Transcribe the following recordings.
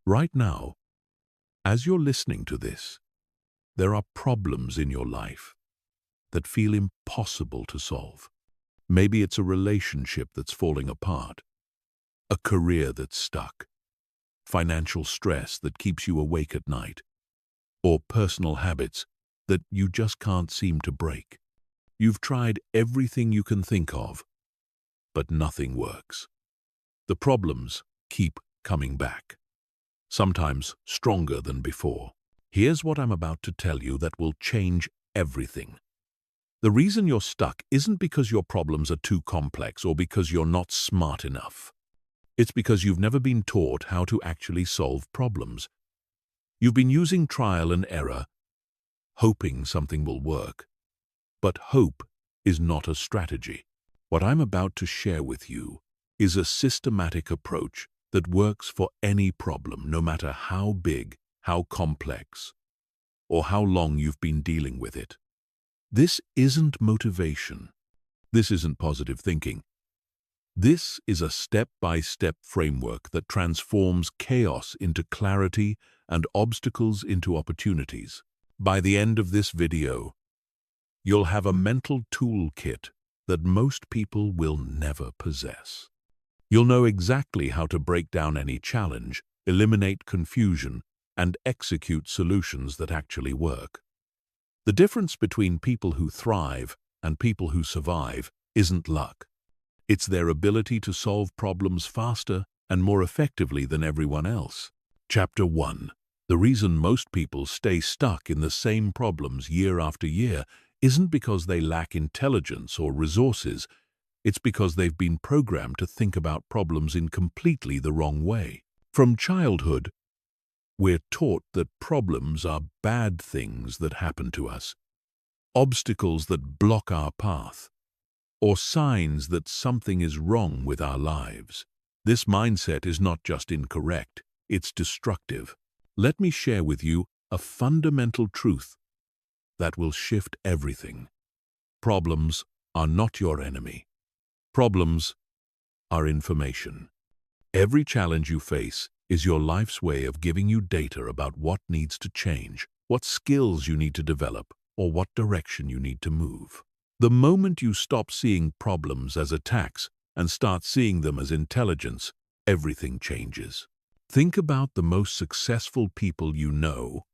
Right now, as you're listening to this, there are problems in your life that feel impossible to solve. Maybe it's a relationship that's falling apart, a career that's stuck, financial stress that keeps you awake at night, or personal habits that you just can't seem to break. You've tried everything you can think of, but nothing works. The problems keep coming back, sometimes stronger than before. Here's what I'm about to tell you that will change everything. The reason you're stuck isn't because your problems are too complex or because you're not smart enough. It's because you've never been taught how to actually solve problems. You've been using trial and error, hoping something will work. But hope is not a strategy. What I'm about to share with you is a systematic approach that works for any problem, no matter how big, how complex, or how long you've been dealing with it. This isn't motivation. This isn't positive thinking. This is a step-by-step framework that transforms chaos into clarity and obstacles into opportunities. By the end of this video, you'll have a mental toolkit that most people will never possess. You'll know exactly how to break down any challenge, eliminate confusion, and execute solutions that actually work. The difference between people who thrive and people who survive isn't luck. It's their ability to solve problems faster and more effectively than everyone else. Chapter 1. The reason most people stay stuck in the same problems year after year isn't because they lack intelligence or resources. It's because they've been programmed to think about problems in completely the wrong way. From childhood, we're taught that problems are bad things that happen to us, obstacles that block our path, or signs that something is wrong with our lives. This mindset is not just incorrect, it's destructive. Let me share with you a fundamental truth that will shift everything. Problems are not your enemy. Problems are information. Every challenge you face is your life's way of giving you data about what needs to change, what skills you need to develop, or what direction you need to move. The moment you stop seeing problems as attacks and start seeing them as intelligence, everything changes. Think about the most successful people you know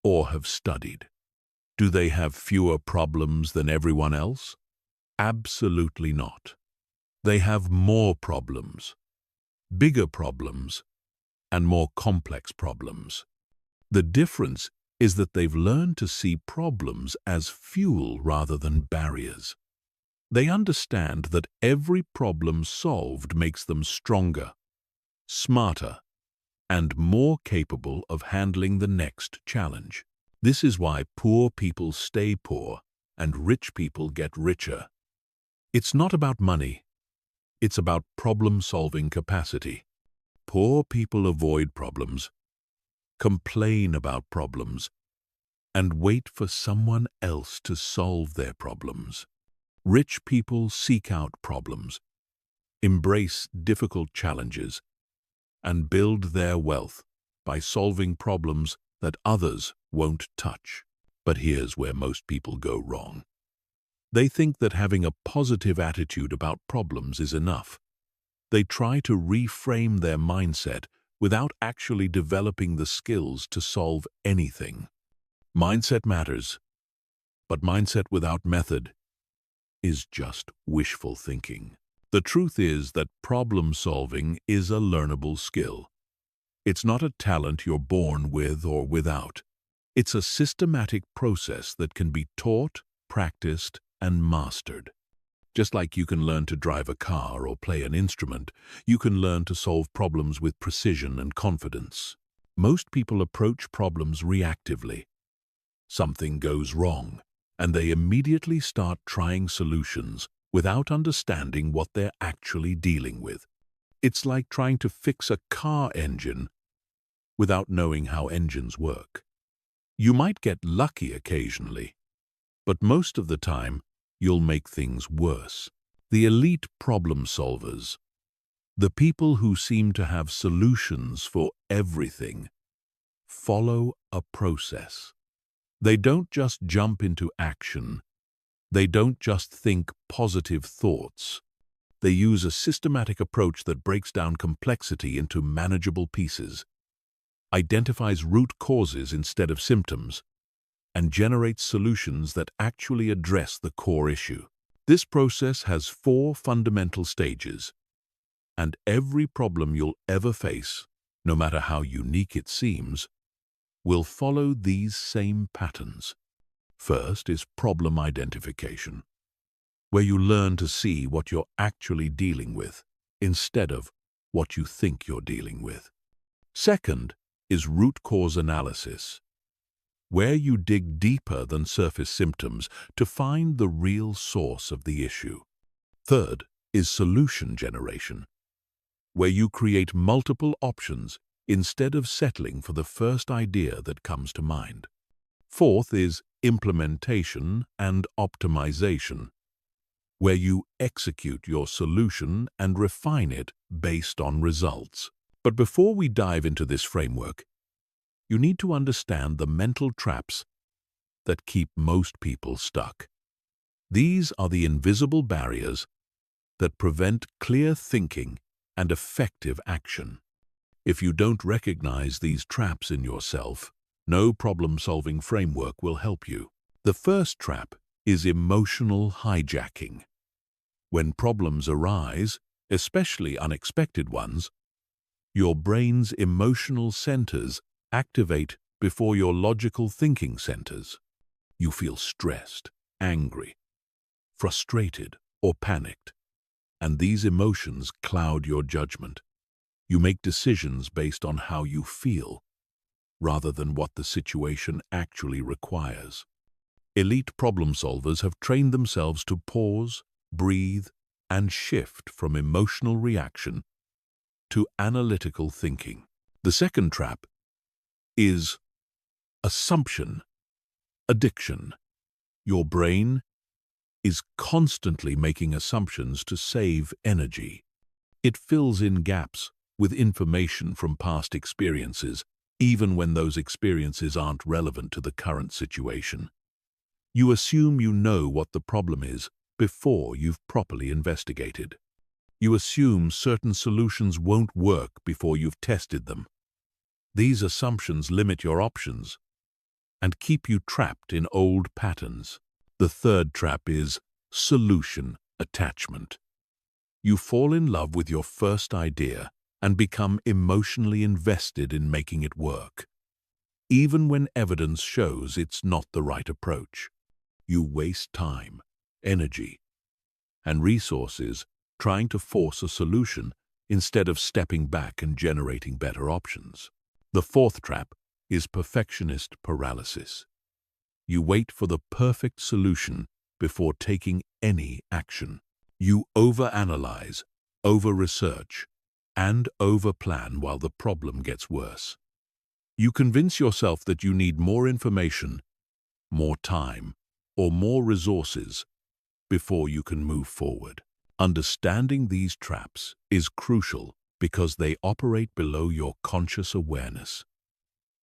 or have studied. Do they have fewer problems than everyone else? Absolutely not. They have more problems, bigger problems, and more complex problems. The difference is that they've learned to see problems as fuel rather than barriers. They understand that every problem solved makes them stronger, smarter, and more capable of handling the next challenge. This is why poor people stay poor and rich people get richer. It's not about money. It's about problem-solving capacity. Poor people avoid problems, complain about problems, and wait for someone else to solve their problems. Rich people seek out problems, embrace difficult challenges, and build their wealth by solving problems that others won't touch. But here's where most people go wrong. They think that having a positive attitude about problems is enough. They try to reframe their mindset without actually developing the skills to solve anything. Mindset matters, but mindset without method is just wishful thinking. The truth is that problem solving is a learnable skill. It's not a talent you're born with or without. It's a systematic process that can be taught, practiced, and mastered. Just like you can learn to drive a car or play an instrument, you can learn to solve problems with precision and confidence. Most people approach problems reactively. Something goes wrong, and they immediately start trying solutions without understanding what they're actually dealing with. It's like trying to fix a car engine without knowing how engines work. You might get lucky occasionally, but most of the time, you'll make things worse. The elite problem solvers The people who seem to have solutions for everything follow a process. They don't just jump into action. They don't just think positive thoughts. They use a systematic approach that breaks down complexity into manageable pieces, identifies root causes instead of symptoms, and generates solutions that actually address the core issue. This process has 4 fundamental stages, and every problem you'll ever face, no matter how unique it seems, will follow these same patterns. First is problem identification, where you learn to see what you're actually dealing with instead of what you think you're dealing with. Second is root cause analysis, where you dig deeper than surface symptoms to find the real source of the issue. Third is solution generation, where you create multiple options instead of settling for the first idea that comes to mind. Fourth is implementation and optimization, where you execute your solution and refine it based on results. But before we dive into this framework, you need to understand the mental traps that keep most people stuck. These are the invisible barriers that prevent clear thinking and effective action. If you don't recognize these traps in yourself, no problem-solving framework will help you. The first trap is emotional hijacking. When problems arise, especially unexpected ones, your brain's emotional centers activate before your logical thinking centers. You feel stressed, angry, frustrated, or panicked, and these emotions cloud your judgment. You make decisions based on how you feel, rather than what the situation actually requires. Elite problem solvers have trained themselves to pause, breathe, and shift from emotional reaction to analytical thinking. The second trap is assumption addiction. Your brain is constantly making assumptions to save energy. It fills in gaps with information from past experiences, even when those experiences aren't relevant to the current situation. You assume you know what the problem is before you've properly investigated. You assume certain solutions won't work before you've tested them. These assumptions limit your options and keep you trapped in old patterns. The third trap is solution attachment. You fall in love with your first idea and become emotionally invested in making it work, even when evidence shows it's not the right approach. You waste time, energy, and resources trying to force a solution instead of stepping back and generating better options. The fourth trap is perfectionist paralysis. You wait for the perfect solution before taking any action. You overanalyze, over-research, and over-plan while the problem gets worse. You convince yourself that you need more information, more time, or more resources before you can move forward. Understanding these traps is crucial because they operate below your conscious awareness.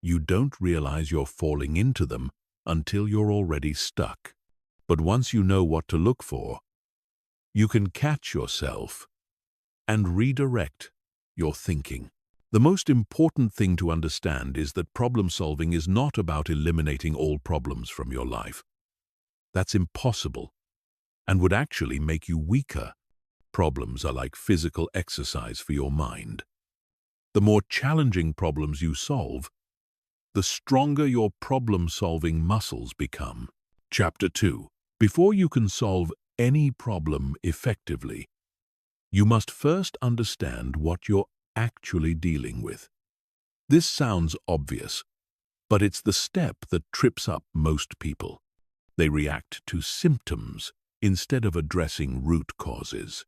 You don't realize you're falling into them until you're already stuck. But once you know what to look for, you can catch yourself and redirect your thinking. The most important thing to understand is that problem solving is not about eliminating all problems from your life. That's impossible and would actually make you weaker. Problems are like physical exercise for your mind. The more challenging problems you solve, the stronger your problem-solving muscles become. Chapter 2. Before you can solve any problem effectively, you must first understand what you're actually dealing with. This sounds obvious, but it's the step that trips up most people. They react to symptoms instead of addressing root causes.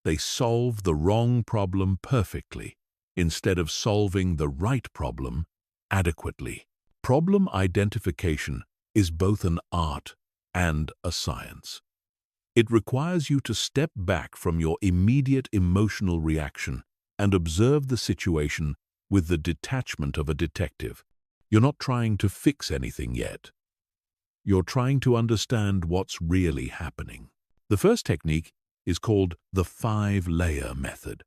They solve the wrong problem perfectly instead of solving the right problem adequately. Problem identification is both an art and a science. It requires you to step back from your immediate emotional reaction and observe the situation with the detachment of a detective. You're not trying to fix anything yet. You're trying to understand what's really happening. The first technique is called the 5-layer method.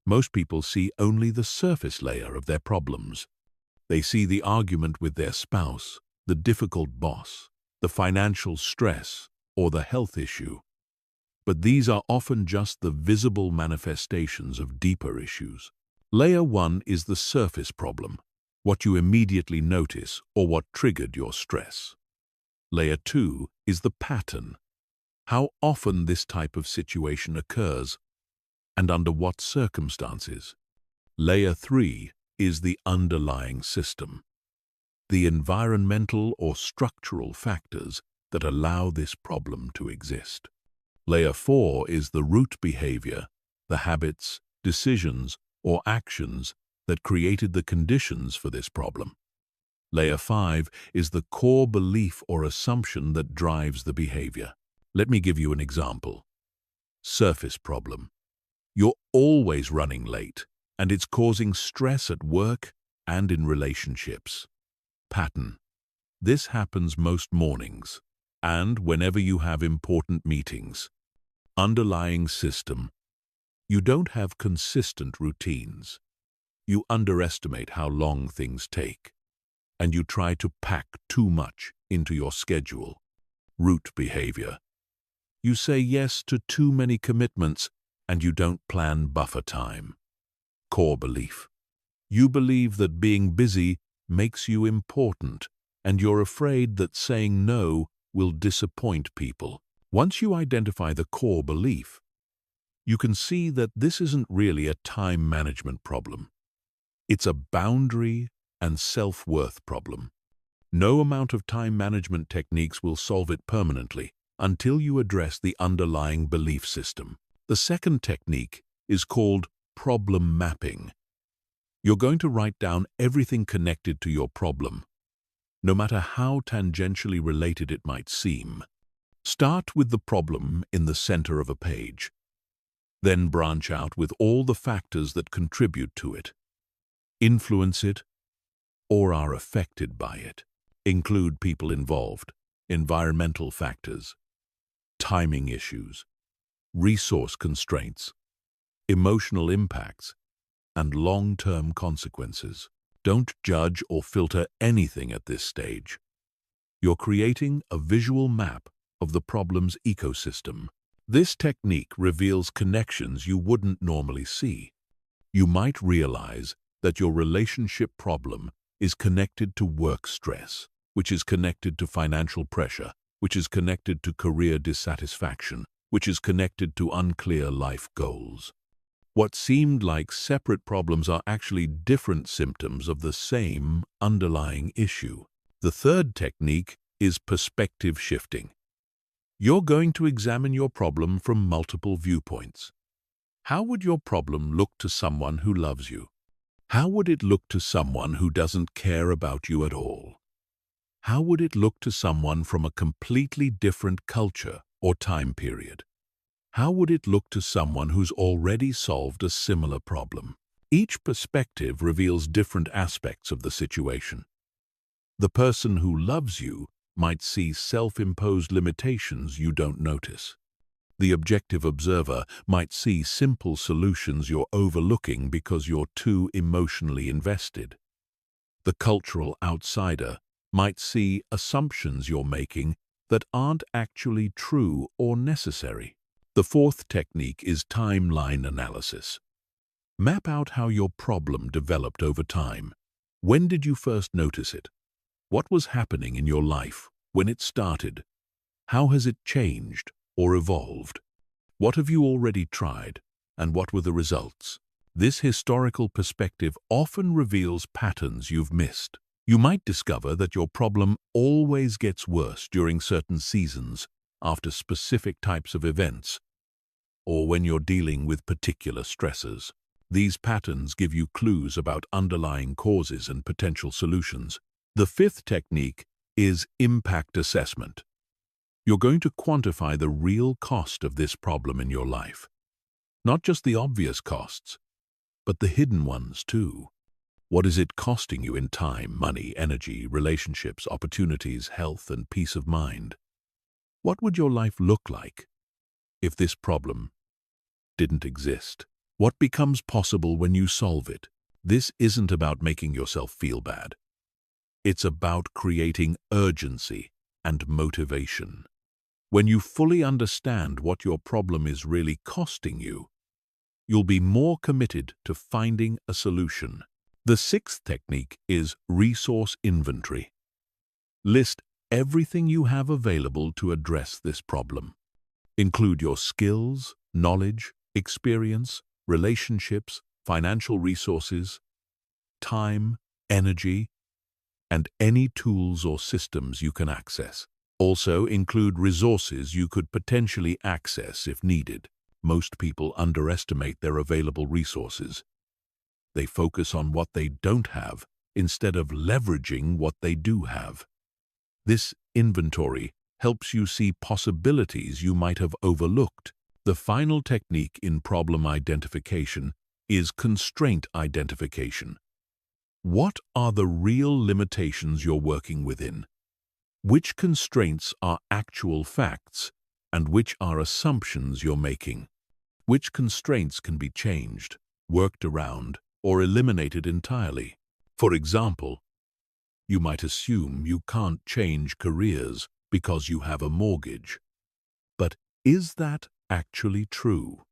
Most people see only the surface layer of their problems. They see the argument with their spouse, the difficult boss, the financial stress, or the health issue. But these are often just the visible manifestations of deeper issues. Layer 1 is the surface problem, what you immediately notice or what triggered your stress. Layer 2 is the pattern, how often this type of situation occurs and under what circumstances. Layer 3 is the underlying system, the environmental or structural factors that allow this problem to exist. Layer 4 is the root behavior, the habits, decisions, or actions that created the conditions for this problem. Layer 5 is the core belief or assumption that drives the behavior. Let me give you an example. Surface problem. You're always running late, and it's causing stress at work and in relationships. Pattern. This happens most mornings, and whenever you have important meetings. Underlying system. You don't have consistent routines. You underestimate how long things take, and you try to pack too much into your schedule. Root behavior. You say yes to too many commitments, and you don't plan buffer time. Core belief. You believe that being busy makes you important, and you're afraid that saying no will disappoint people. Once you identify the core belief, you can see that this isn't really a time management problem. It's a boundary and self-worth problem. No amount of time management techniques will solve it permanently until you address the underlying belief system. The second technique is called problem mapping. You're going to write down everything connected to your problem, no matter how tangentially related it might seem. Start with the problem in the center of a page. Then branch out with all the factors that contribute to it, influence it, or are affected by it. Include people involved, environmental factors, timing issues, resource constraints, emotional impacts, and long-term consequences. Don't judge or filter anything at this stage. You're creating a visual map of the problem's ecosystem. This technique reveals connections you wouldn't normally see. You might realize that your relationship problem is connected to work stress, which is connected to financial pressure, which is connected to career dissatisfaction, which is connected to unclear life goals. What seemed like separate problems are actually different symptoms of the same underlying issue. The third technique is perspective shifting. You're going to examine your problem from multiple viewpoints. How would your problem look to someone who loves you? How would it look to someone who doesn't care about you at all? How would it look to someone from a completely different culture or time period? How would it look to someone who's already solved a similar problem? Each perspective reveals different aspects of the situation. The person who loves you might see self-imposed limitations you don't notice. The objective observer might see simple solutions you're overlooking because you're too emotionally invested. The cultural outsider might see assumptions you're making that aren't actually true or necessary. The fourth technique is timeline analysis. Map out how your problem developed over time. When did you first notice it? What was happening in your life when it started? How has it changed or evolved? What have you already tried, and what were the results? This historical perspective often reveals patterns you've missed. You might discover that your problem always gets worse during certain seasons, after specific types of events, or when you're dealing with particular stressors. These patterns give you clues about underlying causes and potential solutions. The fifth technique is impact assessment. You're going to quantify the real cost of this problem in your life. Not just the obvious costs, but the hidden ones too. What is it costing you in time, money, energy, relationships, opportunities, health, and peace of mind? What would your life look like if this problem didn't exist? What becomes possible when you solve it? This isn't about making yourself feel bad. It's about creating urgency and motivation. When you fully understand what your problem is really costing you, you'll be more committed to finding a solution. The sixth technique is resource inventory. List everything you have available to address this problem. Include your skills, knowledge, experience, relationships, financial resources, time, energy, and any tools or systems you can access. Also include resources you could potentially access if needed. Most people underestimate their available resources. They focus on what they don't have instead of leveraging what they do have. This inventory helps you see possibilities you might have overlooked. The final technique in problem identification is constraint identification. What are the real limitations you're working within? Which constraints are actual facts, and which are assumptions you're making? Which constraints can be changed, worked around, or eliminated entirely? For example, you might assume you can't change careers because you have a mortgage. But is that actually true?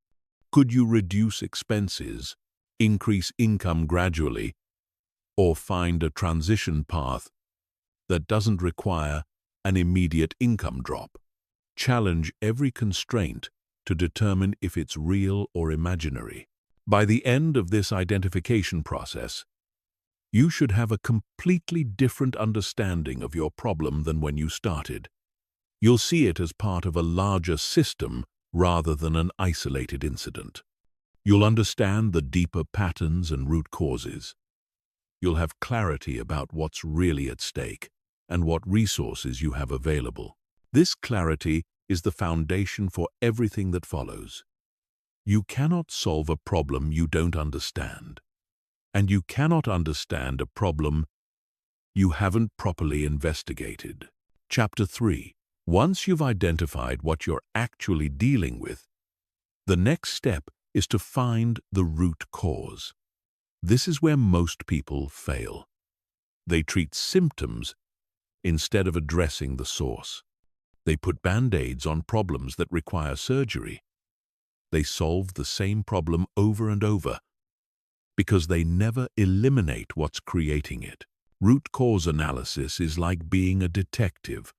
Could you reduce expenses, increase income gradually, or find a transition path that doesn't require an immediate income drop? Challenge every constraint to determine if it's real or imaginary. By the end of this identification process, you should have a completely different understanding of your problem than when you started. You'll see it as part of a larger system rather than an isolated incident. You'll understand the deeper patterns and root causes. You'll have clarity about what's really at stake and what resources you have available. This clarity is the foundation for everything that follows. You cannot solve a problem you don't understand, and you cannot understand a problem you haven't properly investigated. Chapter 3. Once you've identified what you're actually dealing with, the next step is to find the root cause. This is where most people fail. They treat symptoms instead of addressing the source. They put band-aids on problems that require surgery. They solve the same problem over and over because they never eliminate what's creating it. Root cause analysis is like being a detective.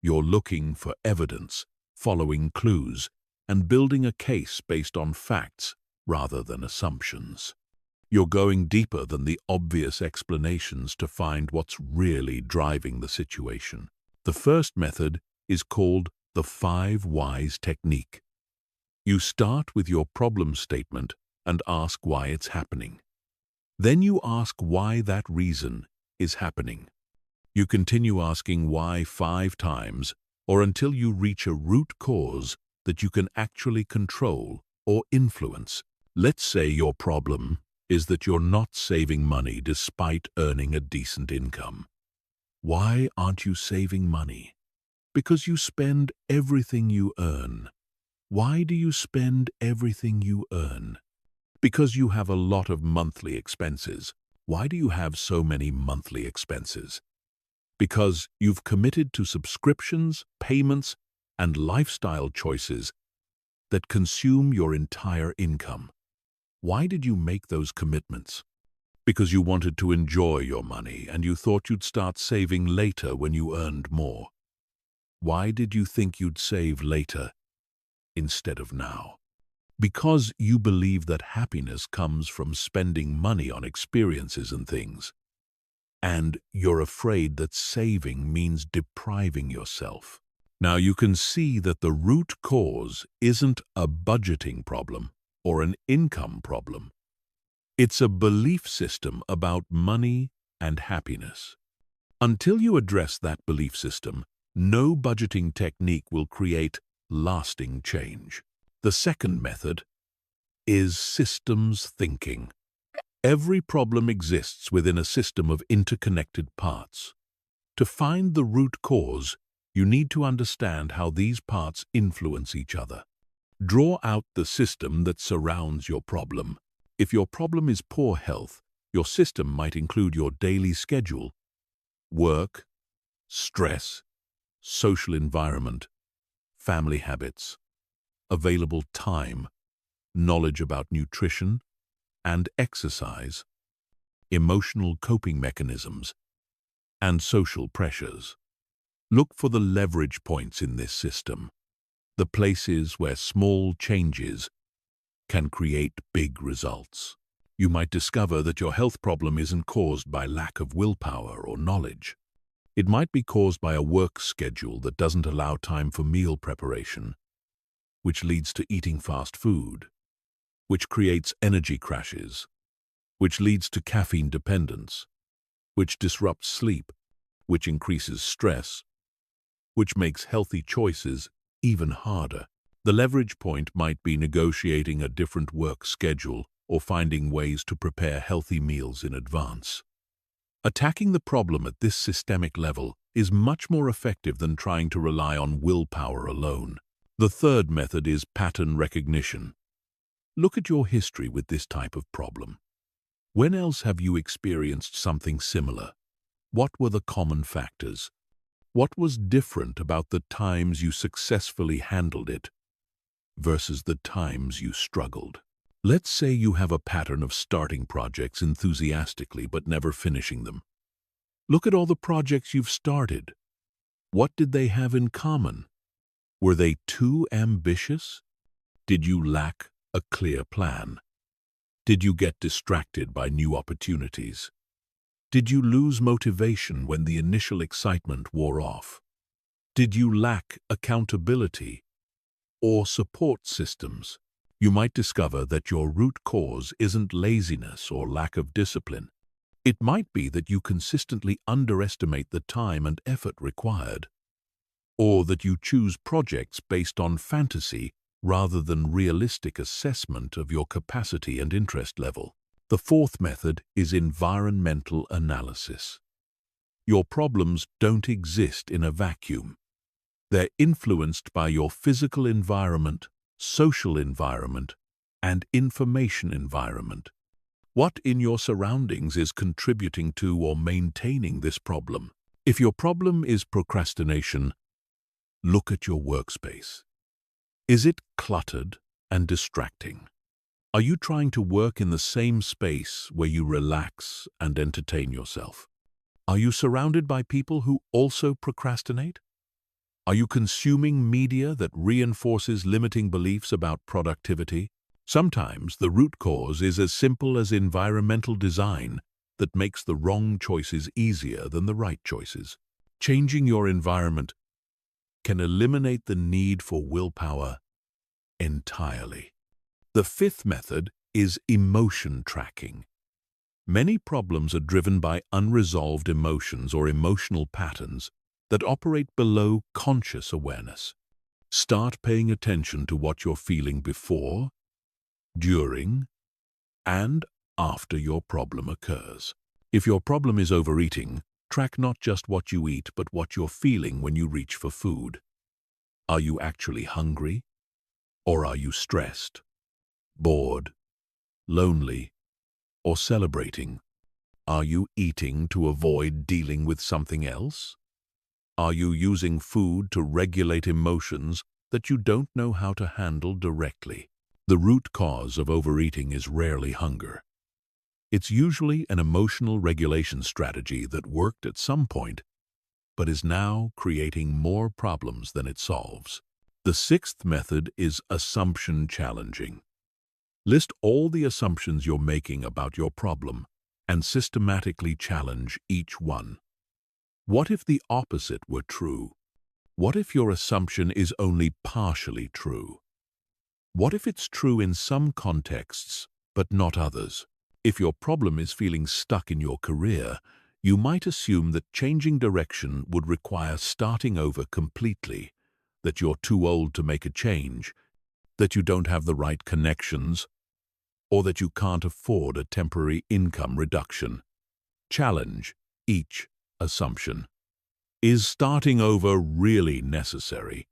You're looking for evidence, following clues, and building a case based on facts rather than assumptions. You're going deeper than the obvious explanations to find what's really driving the situation. The first method is called the 5 whys technique. You start with your problem statement and ask why it's happening. Then you ask why that reason is happening. You continue asking why 5 times or until you reach a root cause that you can actually control or influence. Let's say your problem is that you're not saving money despite earning a decent income. Why aren't you saving money? Because you spend everything you earn. Why do you spend everything you earn? Because you have a lot of monthly expenses. Why do you have so many monthly expenses? Because you've committed to subscriptions, payments, and lifestyle choices that consume your entire income. Why did you make those commitments? Because you wanted to enjoy your money and you thought you'd start saving later when you earned more. Why did you think you'd save later instead of now? Because you believe that happiness comes from spending money on experiences and things. And you're afraid that saving means depriving yourself. Now you can see that the root cause isn't a budgeting problem or an income problem. It's a belief system about money and happiness. Until you address that belief system, No budgeting technique will create lasting change. The second method is systems thinking. Every problem exists within a system of interconnected parts. To find the root cause, you need to understand how these parts influence each other. Draw out the system that surrounds your problem. If your problem is poor health, your system might include your daily schedule, work, stress, social environment, family habits, available time, knowledge about nutrition and exercise, emotional coping mechanisms, and social pressures. Look for the leverage points in this system, the places where small changes can create big results. You might discover that your health problem isn't caused by lack of willpower or knowledge. It might be caused by a work schedule that doesn't allow time for meal preparation, which leads to eating fast food, which creates energy crashes, which leads to caffeine dependence, which disrupts sleep, which increases stress, which makes healthy choices even harder. The leverage point might be negotiating a different work schedule or finding ways to prepare healthy meals in advance. Attacking the problem at this systemic level is much more effective than trying to rely on willpower alone. The third method is pattern recognition. Look at your history with this type of problem. When else have you experienced something similar? What were the common factors? What was different about the times you successfully handled it versus the times you struggled? Let's say you have a pattern of starting projects enthusiastically but never finishing them. Look at all the projects you've started. What did they have in common? Were they too ambitious? Did you lack a clear plan? Did you get distracted by new opportunities? Did you lose motivation when the initial excitement wore off? Did you lack accountability or support systems? You might discover that your root cause isn't laziness or lack of discipline. It might be that you consistently underestimate the time and effort required, or that you choose projects based on fantasy rather than realistic assessment of your capacity and interest level. The fourth method is environmental analysis. Your problems don't exist in a vacuum. They're influenced by your physical environment, social environment, and information environment. What in your surroundings is contributing to or maintaining this problem? If your problem is procrastination, look at your workspace. Is it cluttered and distracting? Are you trying to work in the same space where you relax and entertain yourself? Are you surrounded by people who also procrastinate? Are you consuming media that reinforces limiting beliefs about productivity? Sometimes the root cause is as simple as environmental design that makes the wrong choices easier than the right choices. Changing your environment can eliminate the need for willpower entirely. The fifth method is emotion tracking. Many problems are driven by unresolved emotions or emotional patterns that operate below conscious awareness. Start paying attention to what you're feeling before, during, and after your problem occurs. If your problem is overeating, track not just what you eat, but what you're feeling when you reach for food. Are you actually hungry? Or are you stressed, bored, lonely, or celebrating? Are you eating to avoid dealing with something else? Are you using food to regulate emotions that you don't know how to handle directly? The root cause of overeating is rarely hunger. It's usually an emotional regulation strategy that worked at some point, but is now creating more problems than it solves. The sixth method is assumption challenging. List all the assumptions you're making about your problem and systematically challenge each one. What if the opposite were true? What if your assumption is only partially true? What if it's true in some contexts, but not others? If your problem is feeling stuck in your career, You might assume that changing direction would require starting over completely, that you're too old to make a change, that you don't have the right connections, or that you can't afford a temporary income reduction. Challenge each assumption. Is starting over really necessary?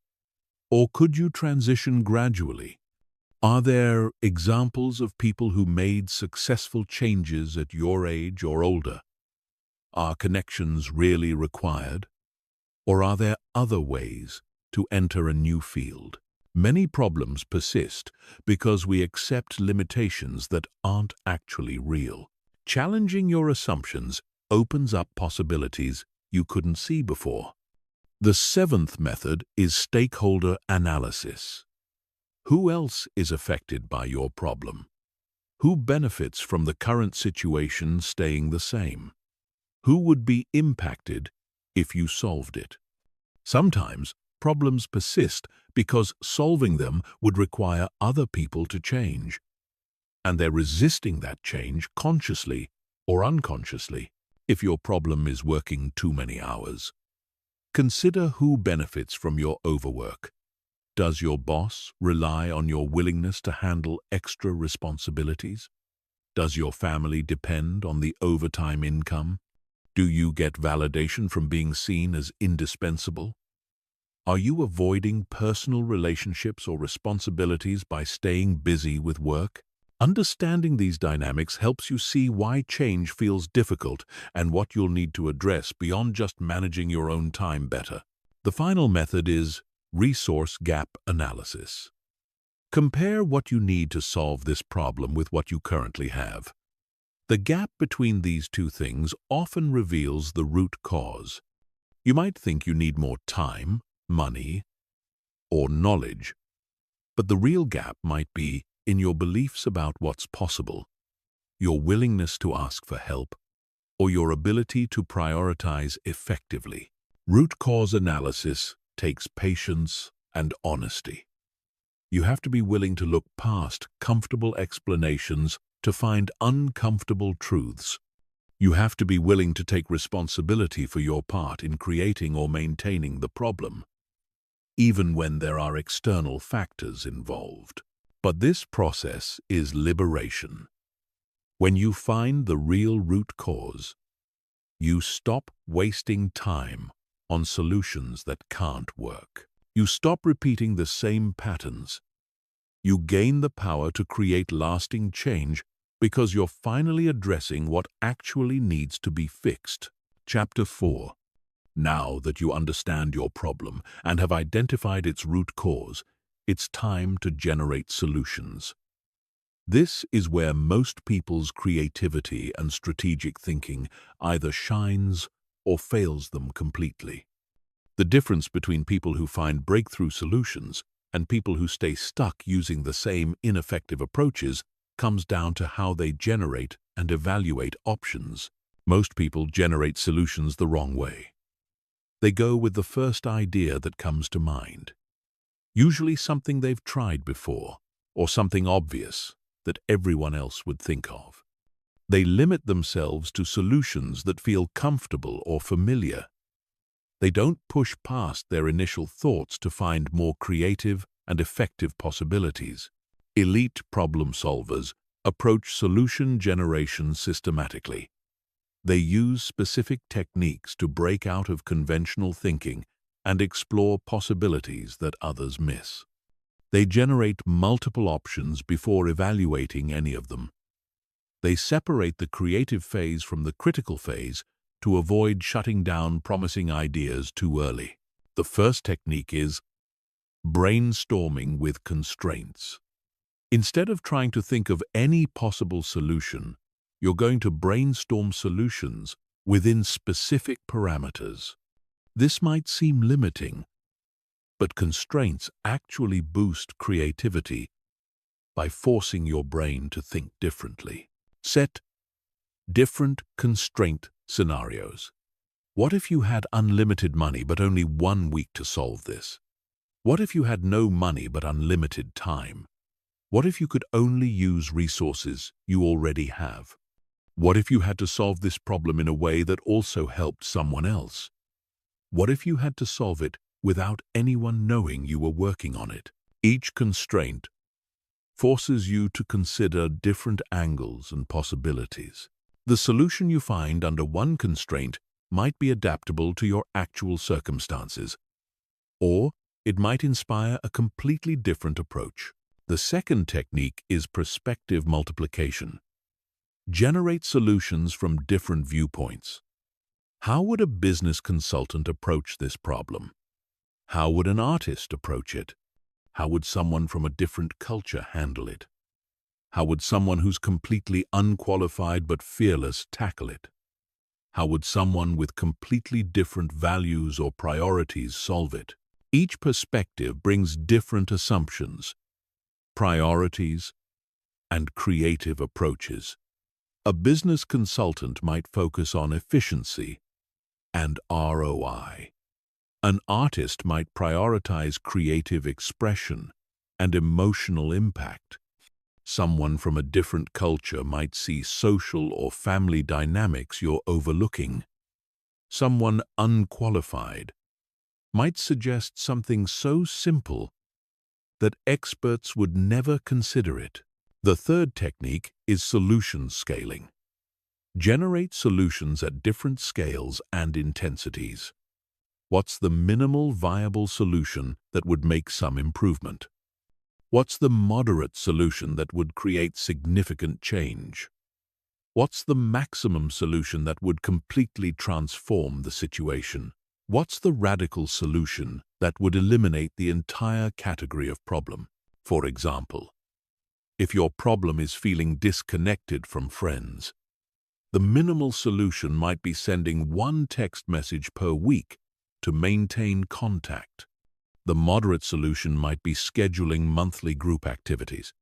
Or could you transition gradually? Are there examples of people who made successful changes at your age or older? Are connections really required? Or are there other ways to enter a new field? Many problems persist because we accept limitations that aren't actually real. Challenging your assumptions opens up possibilities you couldn't see before. The seventh method is stakeholder analysis. Who else is affected by your problem? Who benefits from the current situation staying the same? Who would be impacted if you solved it? Sometimes problems persist because solving them would require other people to change, and they're resisting that change consciously or unconsciously. If your problem is working too many hours, consider who benefits from your overwork. Does your boss rely on your willingness to handle extra responsibilities? Does your family depend on the overtime income? Do you get validation from being seen as indispensable? Are you avoiding personal relationships or responsibilities by staying busy with work? Understanding these dynamics helps you see why change feels difficult and what you'll need to address beyond just managing your own time better. The final method is resource gap analysis. Compare what you need to solve this problem with what you currently have. The gap between these two things often reveals the root cause. You might think you need more time, money, or knowledge, but the real gap might be in your beliefs about what's possible, your willingness to ask for help, or your ability to prioritize effectively. Root cause analysis takes patience and honesty. You have to be willing to look past comfortable explanations to find uncomfortable truths. You have to be willing to take responsibility for your part in creating or maintaining the problem, even when there are external factors involved. But this process is liberation. When you find the real root cause, you stop wasting time on solutions that can't work. You stop repeating the same patterns. You gain the power to create lasting change because you're finally addressing what actually needs to be fixed. Chapter 4. Now that you understand your problem and have identified its root cause, it's time to generate solutions. This is where most people's creativity and strategic thinking either shines or fails them completely. The difference between people who find breakthrough solutions and people who stay stuck using the same ineffective approaches comes down to how they generate and evaluate options. Most people generate solutions the wrong way. They go with the first idea that comes to mind, usually something they've tried before or something obvious that everyone else would think of. They limit themselves to solutions that feel comfortable or familiar. They don't push past their initial thoughts to find more creative and effective possibilities. Elite problem solvers approach solution generation systematically. They use specific techniques to break out of conventional thinking and explore possibilities that others miss. They generate multiple options before evaluating any of them. They separate the creative phase from the critical phase to avoid shutting down promising ideas too early. The first technique is brainstorming with constraints. Instead of trying to think of any possible solution, you're going to brainstorm solutions within specific parameters. This might seem limiting, but constraints actually boost creativity by forcing your brain to think differently. Set different constraint scenarios. What if you had unlimited money but only 1 week to solve this? What if you had no money but unlimited time? What if you could only use resources you already have? What if you had to solve this problem in a way that also helped someone else? What if you had to solve it without anyone knowing you were working on it? Each constraint forces you to consider different angles and possibilities. The solution you find under one constraint might be adaptable to your actual circumstances, or it might inspire a completely different approach. The second technique is perspective multiplication. Generate solutions from different viewpoints. How would a business consultant approach this problem? How would an artist approach it? How would someone from a different culture handle it? How would someone who's completely unqualified but fearless tackle it? How would someone with completely different values or priorities solve it? Each perspective brings different assumptions, priorities, and creative approaches. A business consultant might focus on efficiency and ROI. An artist might prioritize creative expression and emotional impact. Someone from a different culture might see social or family dynamics you're overlooking. Someone unqualified might suggest something so simple that experts would never consider it. The third technique is solution scaling. Generate solutions at different scales and intensities. What's the minimal viable solution that would make some improvement? What's the moderate solution that would create significant change? What's the maximum solution that would completely transform the situation? What's the radical solution that would eliminate the entire category of problem? For example, if your problem is feeling disconnected from friends, the minimal solution might be sending one text message per week to maintain contact. The moderate solution might be scheduling monthly group activities.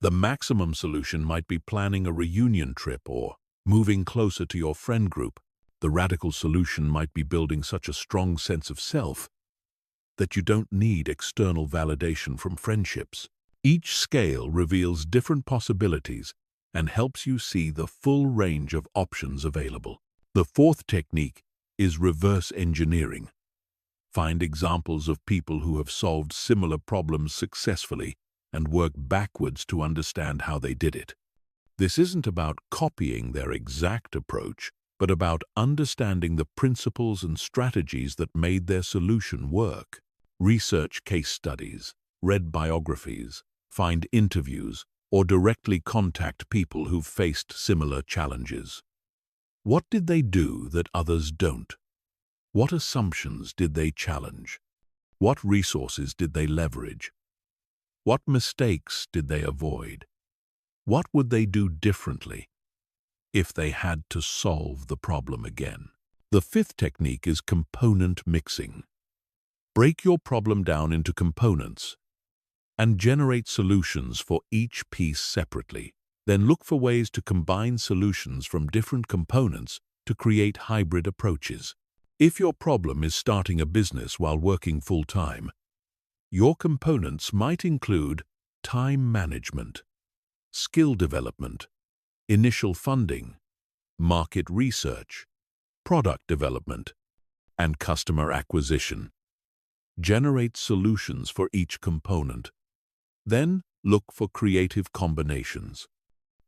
The maximum solution might be planning a reunion trip or moving closer to your friend group. The radical solution might be building such a strong sense of self that you don't need external validation from friendships. Each scale reveals different possibilities and helps you see the full range of options available. The fourth technique is reverse engineering. Find examples of people who have solved similar problems successfully and work backwards to understand how they did it. This isn't about copying their exact approach, but about understanding the principles and strategies that made their solution work. Research case studies, read biographies, find interviews, or directly contact people who've faced similar challenges. What did they do that others don't? What assumptions did they challenge? What resources did they leverage? What mistakes did they avoid? What would they do differently if they had to solve the problem again? The fifth technique is component mixing. Break your problem down into components and generate solutions for each piece separately. Then look for ways to combine solutions from different components to create hybrid approaches. If your problem is starting a business while working full-time, your components might include time management, skill development, initial funding, market research, product development, and customer acquisition. Generate solutions for each component. Then look for creative combinations.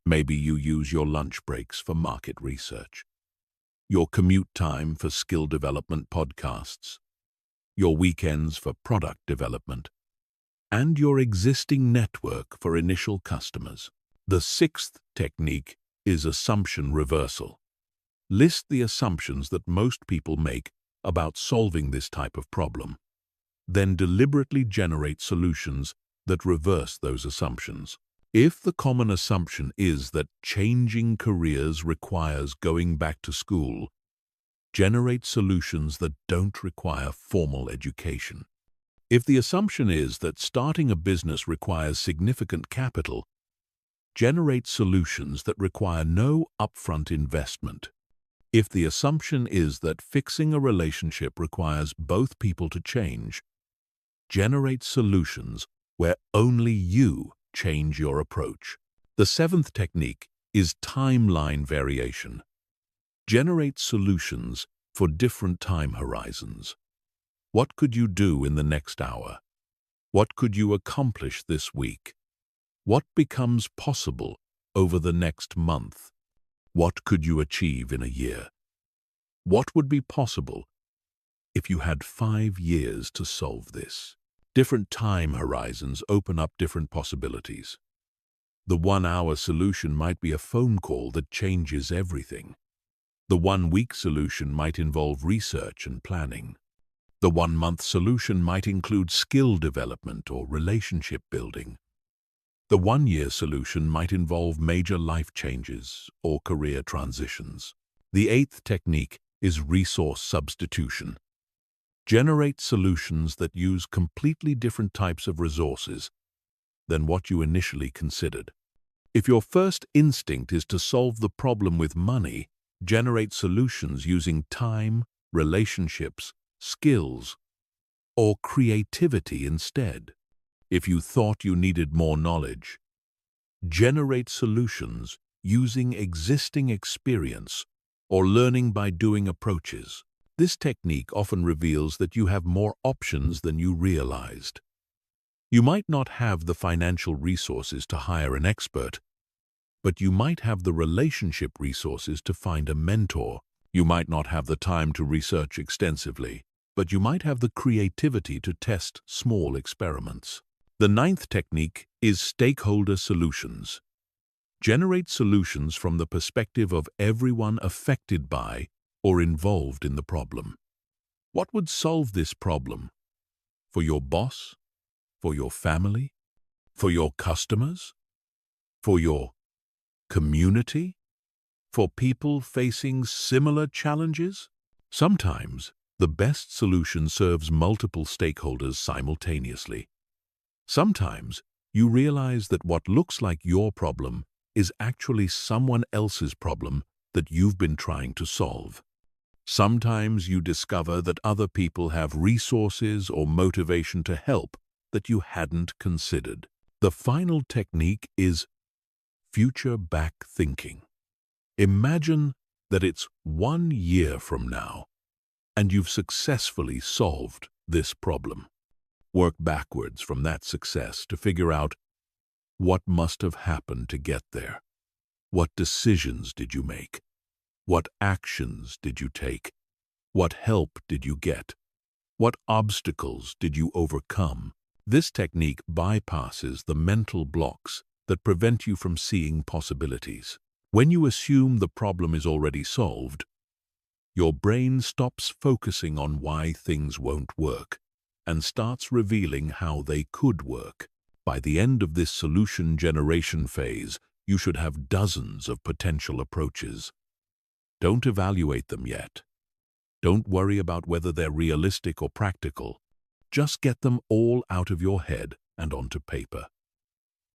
Maybe you use your lunch breaks for market research, your commute time for skill development podcasts, your weekends for product development, and your existing network for initial customers. The sixth technique is assumption reversal. List the assumptions that most people make about solving this type of problem. Then deliberately generate solutions that reverse those assumptions. If the common assumption is that changing careers requires going back to school, generate solutions that don't require formal education. If the assumption is that starting a business requires significant capital, generate solutions that require no upfront investment. If the assumption is that fixing a relationship requires both people to change, generate solutions where only you change your approach. The seventh technique is timeline variation. Generate solutions for different time horizons. What could you do in the next hour? What could you accomplish this week? What becomes possible over the next month? What could you achieve in a year? What would be possible if you had 5 years to solve this? Different time horizons open up different possibilities. The 1-hour solution might be a phone call that changes everything. The 1-week solution might involve research and planning. The 1-month solution might include skill development or relationship building. The 1-year solution might involve major life changes or career transitions. The 8th technique is resource substitution. Generate solutions that use completely different types of resources than what you initially considered. If your first instinct is to solve the problem with money, generate solutions using time, relationships, skills, or creativity instead. If you thought you needed more knowledge, generate solutions using existing experience or learning by doing approaches. This technique often reveals that you have more options than you realized. You might not have the financial resources to hire an expert, but you might have the relationship resources to find a mentor. You might not have the time to research extensively, but you might have the creativity to test small experiments. The 9th technique is stakeholder solutions. Generate solutions from the perspective of everyone affected by or involved in the problem. What would solve this problem? For your boss? For your family? For your customers? For your community? For people facing similar challenges? Sometimes, the best solution serves multiple stakeholders simultaneously. Sometimes, you realize that what looks like your problem is actually someone else's problem that you've been trying to solve. Sometimes you discover that other people have resources or motivation to help that you hadn't considered. The final technique is future-back thinking. Imagine that it's 1 year from now, and you've successfully solved this problem. Work backwards from that success to figure out what must have happened to get there. What decisions did you make? What actions did you take? What help did you get? What obstacles did you overcome? This technique bypasses the mental blocks that prevent you from seeing possibilities. When you assume the problem is already solved, your brain stops focusing on why things won't work and starts revealing how they could work. By the end of this solution generation phase, you should have dozens of potential approaches. Don't evaluate them yet. Don't worry about whether they're realistic or practical. Just get them all out of your head and onto paper.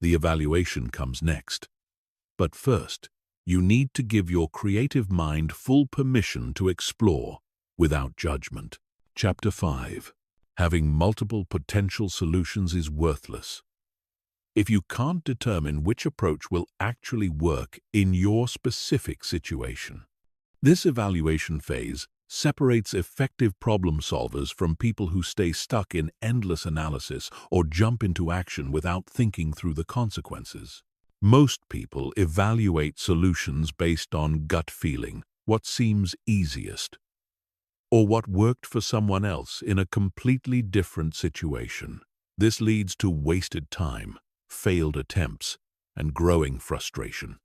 The evaluation comes next. But first, you need to give your creative mind full permission to explore without judgment. Chapter 5. Having multiple potential solutions is worthless if you can't determine which approach will actually work in your specific situation. This evaluation phase separates effective problem solvers from people who stay stuck in endless analysis or jump into action without thinking through the consequences. Most people evaluate solutions based on gut feeling, what seems easiest, or what worked for someone else in a completely different situation. This leads to wasted time, failed attempts, and growing frustration.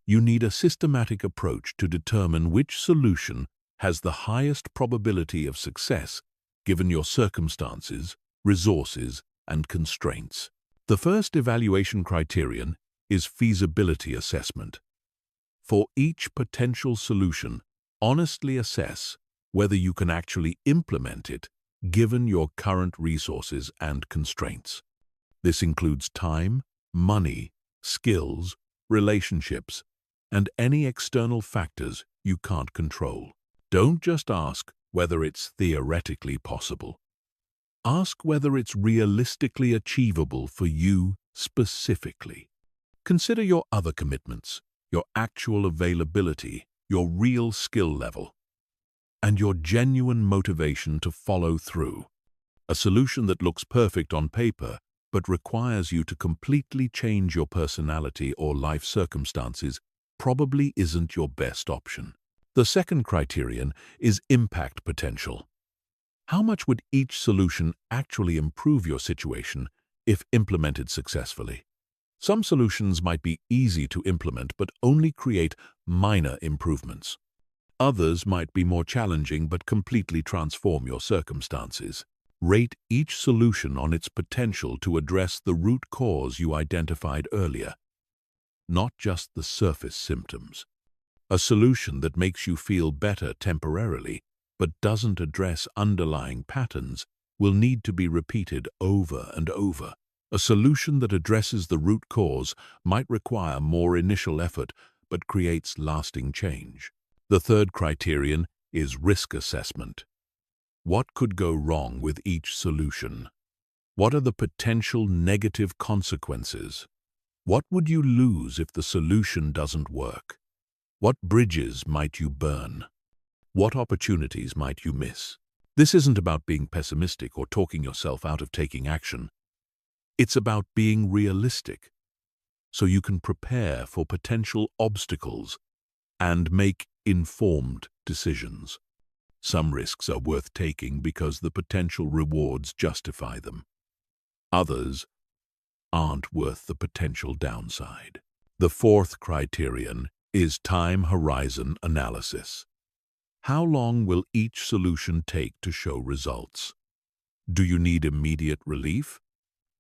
You need a systematic approach to determine which solution has the highest probability of success given your circumstances, resources, and constraints. The first evaluation criterion is feasibility assessment. For each potential solution, honestly assess whether you can actually implement it given your current resources and constraints. This includes time, money, skills, relationships, and any external factors you can't control. Don't just ask whether it's theoretically possible. Ask whether it's realistically achievable for you specifically. Consider your other commitments, your actual availability, your real skill level, and your genuine motivation to follow through. A solution that looks perfect on paper but requires you to completely change your personality or life circumstances probably isn't your best option. The second criterion is impact potential. How much would each solution actually improve your situation if implemented successfully? Some solutions might be easy to implement but only create minor improvements. Others might be more challenging but completely transform your circumstances. Rate each solution on its potential to address the root cause you identified earlier, not just the surface symptoms. A solution that makes you feel better temporarily but doesn't address underlying patterns will need to be repeated over and over. A solution that addresses the root cause might require more initial effort but creates lasting change. The third criterion is risk assessment. What could go wrong with each solution? What are the potential negative consequences? What would you lose if the solution doesn't work? What bridges might you burn? What opportunities might you miss? This isn't about being pessimistic or talking yourself out of taking action. It's about being realistic, so you can prepare for potential obstacles and make informed decisions. Some risks are worth taking because the potential rewards justify them. Others aren't worth the potential downside. The fourth criterion is time horizon analysis. How long will each solution take to show results? Do you need immediate relief,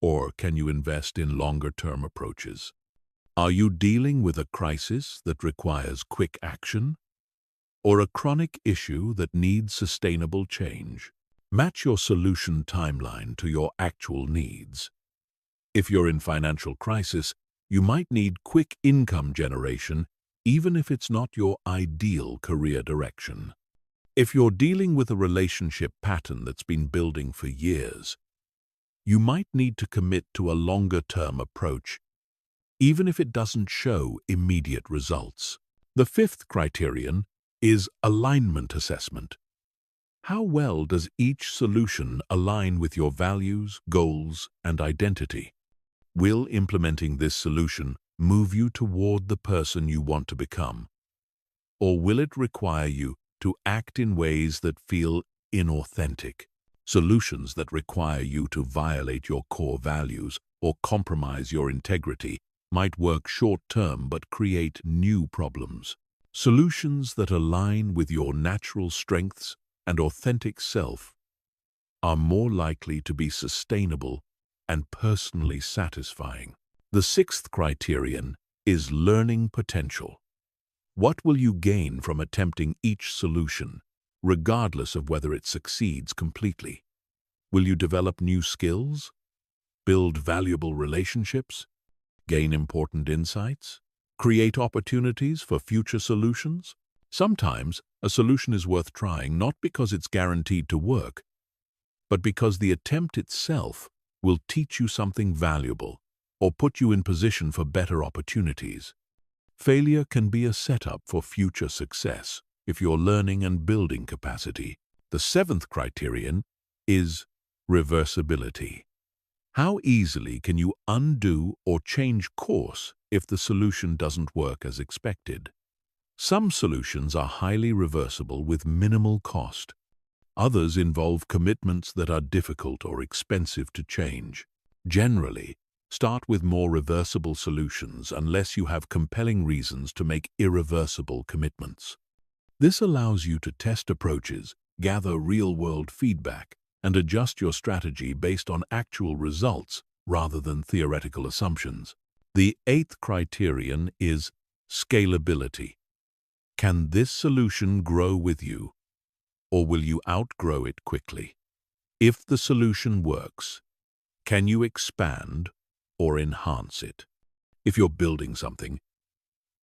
or can you invest in longer-term approaches? Are you dealing with a crisis that requires quick action, or a chronic issue that needs sustainable change? Match your solution timeline to your actual needs. If you're in financial crisis, you might need quick income generation, even if it's not your ideal career direction. If you're dealing with a relationship pattern that's been building for years, you might need to commit to a longer-term approach, even if it doesn't show immediate results. The fifth criterion is alignment assessment. How well does each solution align with your values, goals, and identity? Will implementing this solution move you toward the person you want to become? Or will it require you to act in ways that feel inauthentic? Solutions that require you to violate your core values or compromise your integrity might work short-term but create new problems. Solutions that align with your natural strengths and authentic self are more likely to be sustainable and personally satisfying. The sixth criterion is learning potential. What will you gain from attempting each solution, regardless of whether it succeeds completely? Will you develop new skills, build valuable relationships, gain important insights, create opportunities for future solutions? Sometimes a solution is worth trying not because it's guaranteed to work, but because the attempt itself will teach you something valuable or put you in position for better opportunities. Failure can be a setup for future success if you're learning and building capacity. The seventh criterion is reversibility. How easily can you undo or change course if the solution doesn't work as expected? Some solutions are highly reversible with minimal cost. Others involve commitments that are difficult or expensive to change. Generally, start with more reversible solutions unless you have compelling reasons to make irreversible commitments. This allows you to test approaches, gather real-world feedback, and adjust your strategy based on actual results rather than theoretical assumptions. The eighth criterion is scalability. Can this solution grow with you, or will you outgrow it quickly? If the solution works, can you expand or enhance it? If you're building something,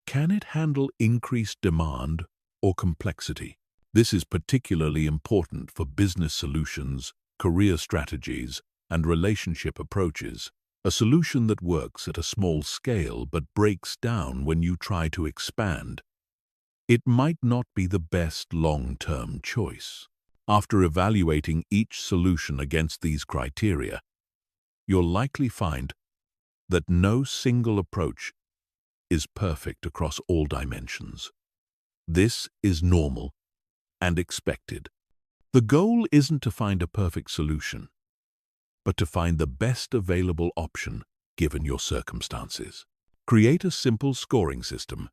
can it handle increased demand or complexity? This is particularly important for business solutions, career strategies, and relationship approaches. A solution that works at a small scale but breaks down when you try to expand. It might not be the best long-term choice. After evaluating each solution against these criteria, you'll likely find that no single approach is perfect across all dimensions. This is normal and expected. The goal isn't to find a perfect solution, but to find the best available option given your circumstances. Create a simple scoring system.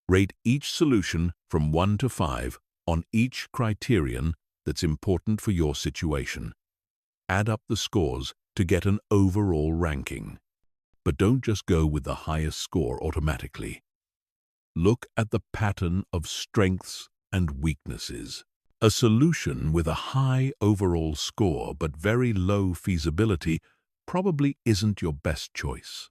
Rate each solution from 1 to 5 on each criterion that's important for your situation. Add up the scores to get an overall ranking. But don't just go with the highest score automatically. Look at the pattern of strengths and weaknesses. A solution with a high overall score but very low feasibility probably isn't your best choice.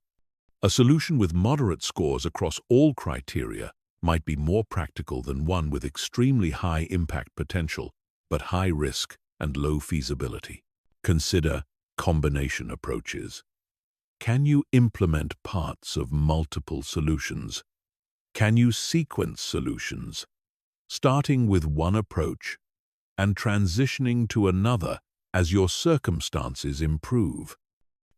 A solution with moderate scores across all criteria might be more practical than one with extremely high impact potential but high risk and low feasibility. Consider combination approaches. Can you implement parts of multiple solutions? Can you sequence solutions, starting with one approach and transitioning to another as your circumstances improve?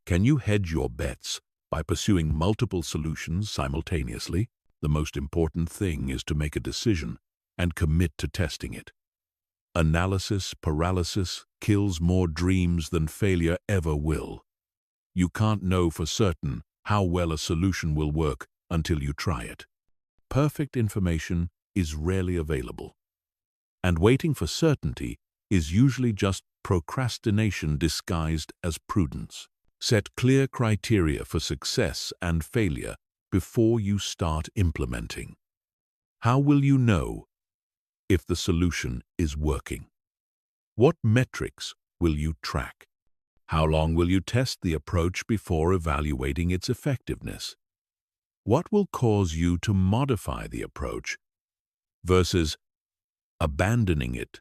Can you hedge your bets by pursuing multiple solutions simultaneously? The most important thing is to make a decision and commit to testing it. Analysis paralysis kills more dreams than failure ever will. You can't know for certain how well a solution will work until you try it. Perfect information is rarely available, and waiting for certainty is usually just procrastination disguised as prudence. Set clear criteria for success and failure before you start implementing. How will you know if the solution is working? What metrics will you track? How long will you test the approach before evaluating its effectiveness? What will cause you to modify the approach versus abandoning it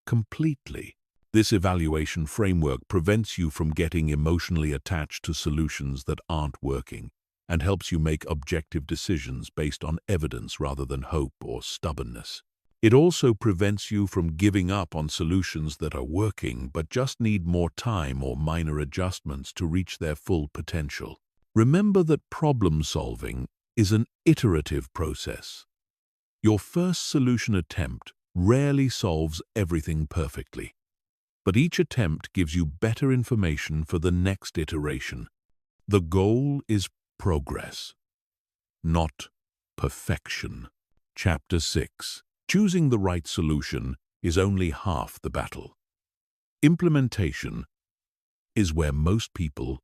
completely? This evaluation framework prevents you from getting emotionally attached to solutions that aren't working and helps you make objective decisions based on evidence rather than hope or stubbornness. It also prevents you from giving up on solutions that are working but just need more time or minor adjustments to reach their full potential. Remember that problem-solving is an iterative process. Your first solution attempt rarely solves everything perfectly, but each attempt gives you better information for the next iteration. The goal is progress, not perfection. Chapter 6. Choosing the right solution is only half the battle. Implementation is where most people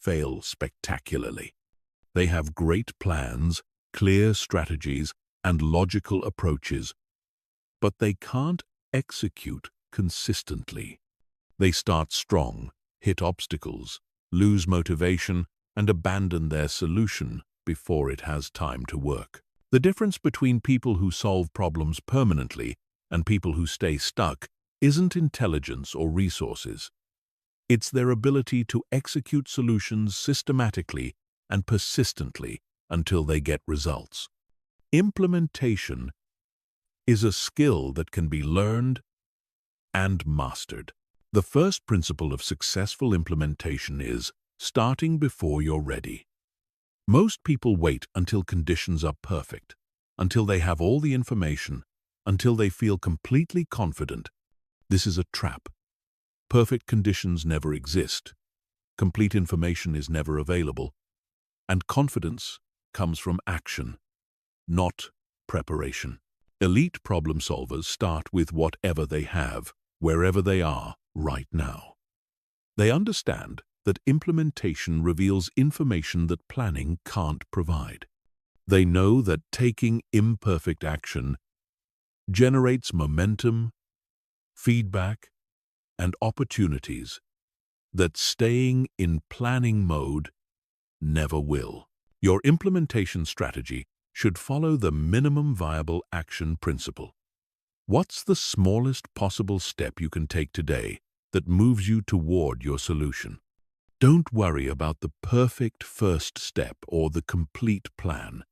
fail spectacularly. They have great plans, clear strategies, and logical approaches, but they can't execute consistently. They start strong, hit obstacles, lose motivation, and abandon their solution before it has time to work. The difference between people who solve problems permanently and people who stay stuck isn't intelligence or resources. It's their ability to execute solutions systematically and persistently until they get results. Implementation is a skill that can be learned and mastered. The first principle of successful implementation is starting before you're ready. Most people wait until conditions are perfect, until they have all the information, until they feel completely confident. This is a trap. Perfect conditions never exist. Complete information is never available. And confidence comes from action, not preparation. Elite problem solvers start with whatever they have, wherever they are right now. They understand that implementation reveals information that planning can't provide. They know that taking imperfect action generates momentum, feedback, and opportunities that staying in planning mode never will. Your implementation strategy should follow the minimum viable action principle. What's the smallest possible step you can take today that moves you toward your solution? Don't worry about the perfect first step or the complete plan.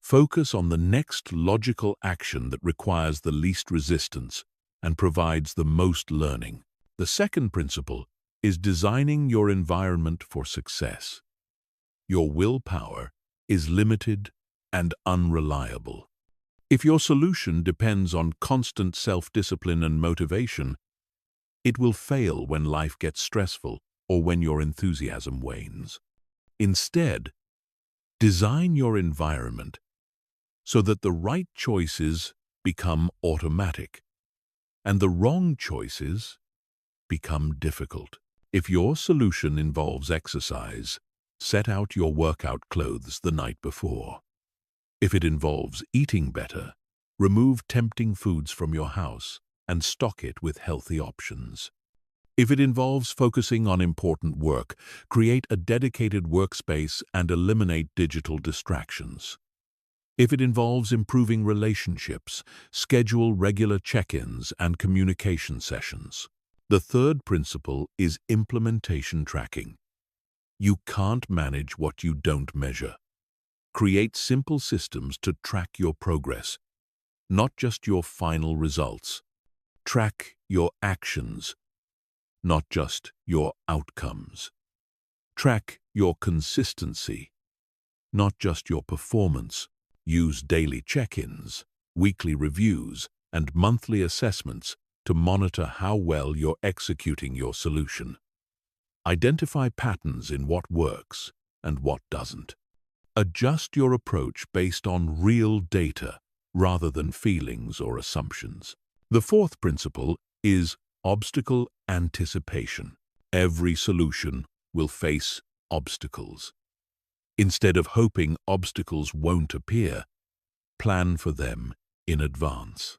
Focus on the next logical action that requires the least resistance and provides the most learning. The second principle is designing your environment for success. Your willpower is limited and unreliable. If your solution depends on constant self-discipline and motivation, it will fail when life gets stressful or when your enthusiasm wanes. Instead, design your environment so that the right choices become automatic and the wrong choices become difficult. If your solution involves exercise, set out your workout clothes the night before. If it involves eating better, remove tempting foods from your house and stock it with healthy options. If it involves focusing on important work, create a dedicated workspace and eliminate digital distractions. If it involves improving relationships, schedule regular check-ins and communication sessions. The third principle is implementation tracking. You can't manage what you don't measure. Create simple systems to track your progress, not just your final results. Track your actions, not just your outcomes. Track your consistency, not just your performance. Use daily check-ins, weekly reviews, and monthly assessments to monitor how well you're executing your solution. Identify patterns in what works and what doesn't. Adjust your approach based on real data rather than feelings or assumptions. The fourth principle is obstacle anticipation. Every solution will face obstacles. Instead of hoping obstacles won't appear, plan for them in advance.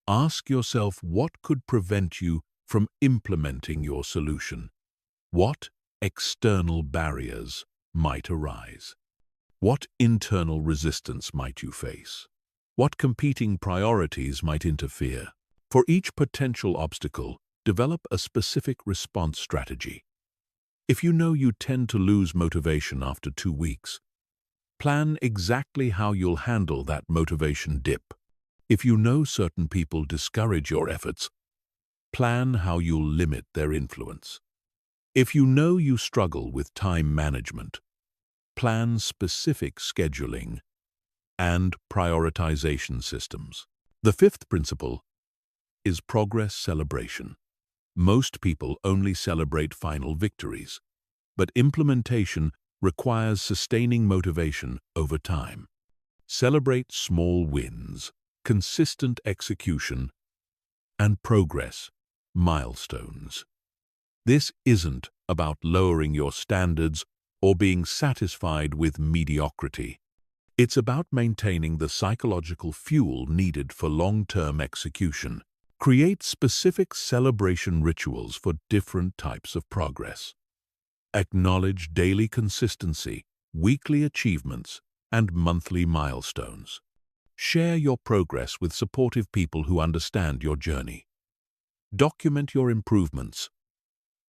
Ask yourself what could prevent you from implementing your solution. What external barriers might arise? What internal resistance might you face? What competing priorities might interfere? For each potential obstacle, develop a specific response strategy. If you know you tend to lose motivation after 2 weeks, plan exactly how you'll handle that motivation dip. If you know certain people discourage your efforts, plan how you'll limit their influence. If you know you struggle with time management, plan specific scheduling and prioritization systems. The fifth principle is progress celebration. Most people only celebrate final victories, but implementation requires sustaining motivation over time. Celebrate small wins, consistent execution, and progress milestones. This isn't about lowering your standards or being satisfied with mediocrity. It's about maintaining the psychological fuel needed for long-term execution. Create specific celebration rituals for different types of progress. Acknowledge daily consistency, weekly achievements, and monthly milestones. Share your progress with supportive people who understand your journey. Document your improvements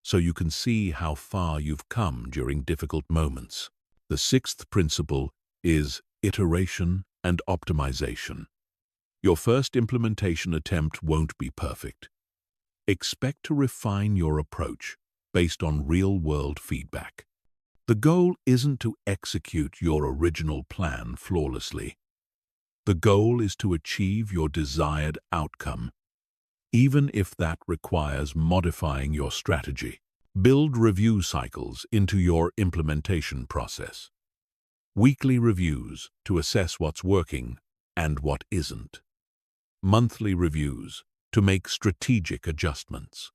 so you can see how far you've come during difficult moments. The sixth principle is iteration and optimization. Your first implementation attempt won't be perfect. Expect to refine your approach based on real-world feedback. The goal isn't to execute your original plan flawlessly. The goal is to achieve your desired outcome, even if that requires modifying your strategy. Build review cycles into your implementation process. Weekly reviews to assess what's working and what isn't. Monthly reviews to make strategic adjustments.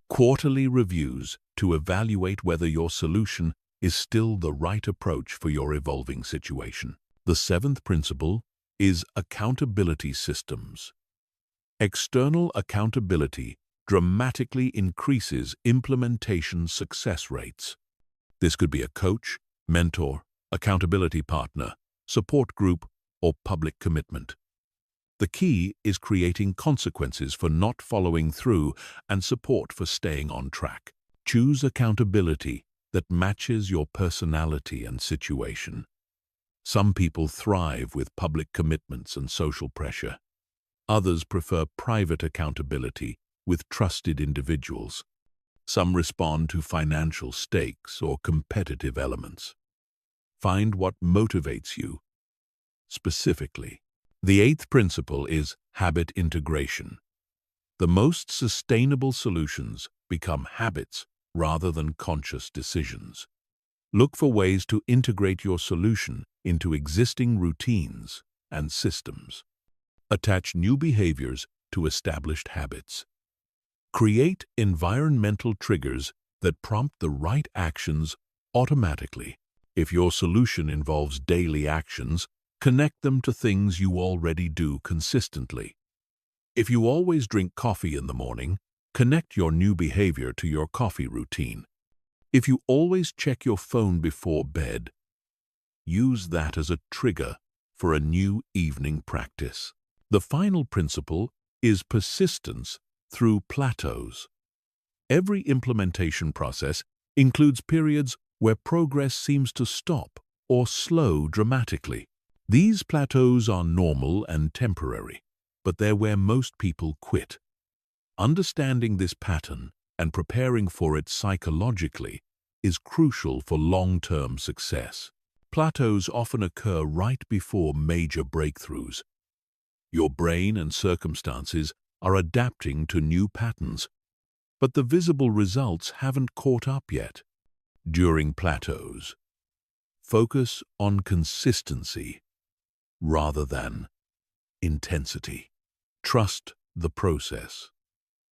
Quarterly reviews to evaluate whether your solution is still the right approach for your evolving situation. The seventh principle is accountability systems. External accountability dramatically increases implementation success rates. This could be a coach, mentor, accountability partner, support group, or public commitment. The key is creating consequences for not following through and support for staying on track. Choose accountability that matches your personality and situation. Some people thrive with public commitments and social pressure. Others prefer private accountability with trusted individuals. Some respond to financial stakes or competitive elements. Find what motivates you specifically. The eighth principle is habit integration. The most sustainable solutions become habits rather than conscious decisions. Look for ways to integrate your solution into existing routines and systems. Attach new behaviors to established habits. Create environmental triggers that prompt the right actions automatically. If your solution involves daily actions, connect them to things you already do consistently. If you always drink coffee in the morning, connect your new behavior to your coffee routine. If you always check your phone before bed, use that as a trigger for a new evening practice. The final principle is persistence through plateaus. Every implementation process includes periods where progress seems to stop or slow dramatically. These plateaus are normal and temporary, but they're where most people quit. Understanding this pattern and preparing for it psychologically is crucial for long-term success. Plateaus often occur right before major breakthroughs. Your brain and circumstances are adapting to new patterns, but the visible results haven't caught up yet. During plateaus, focus on consistency rather than intensity. Trust the process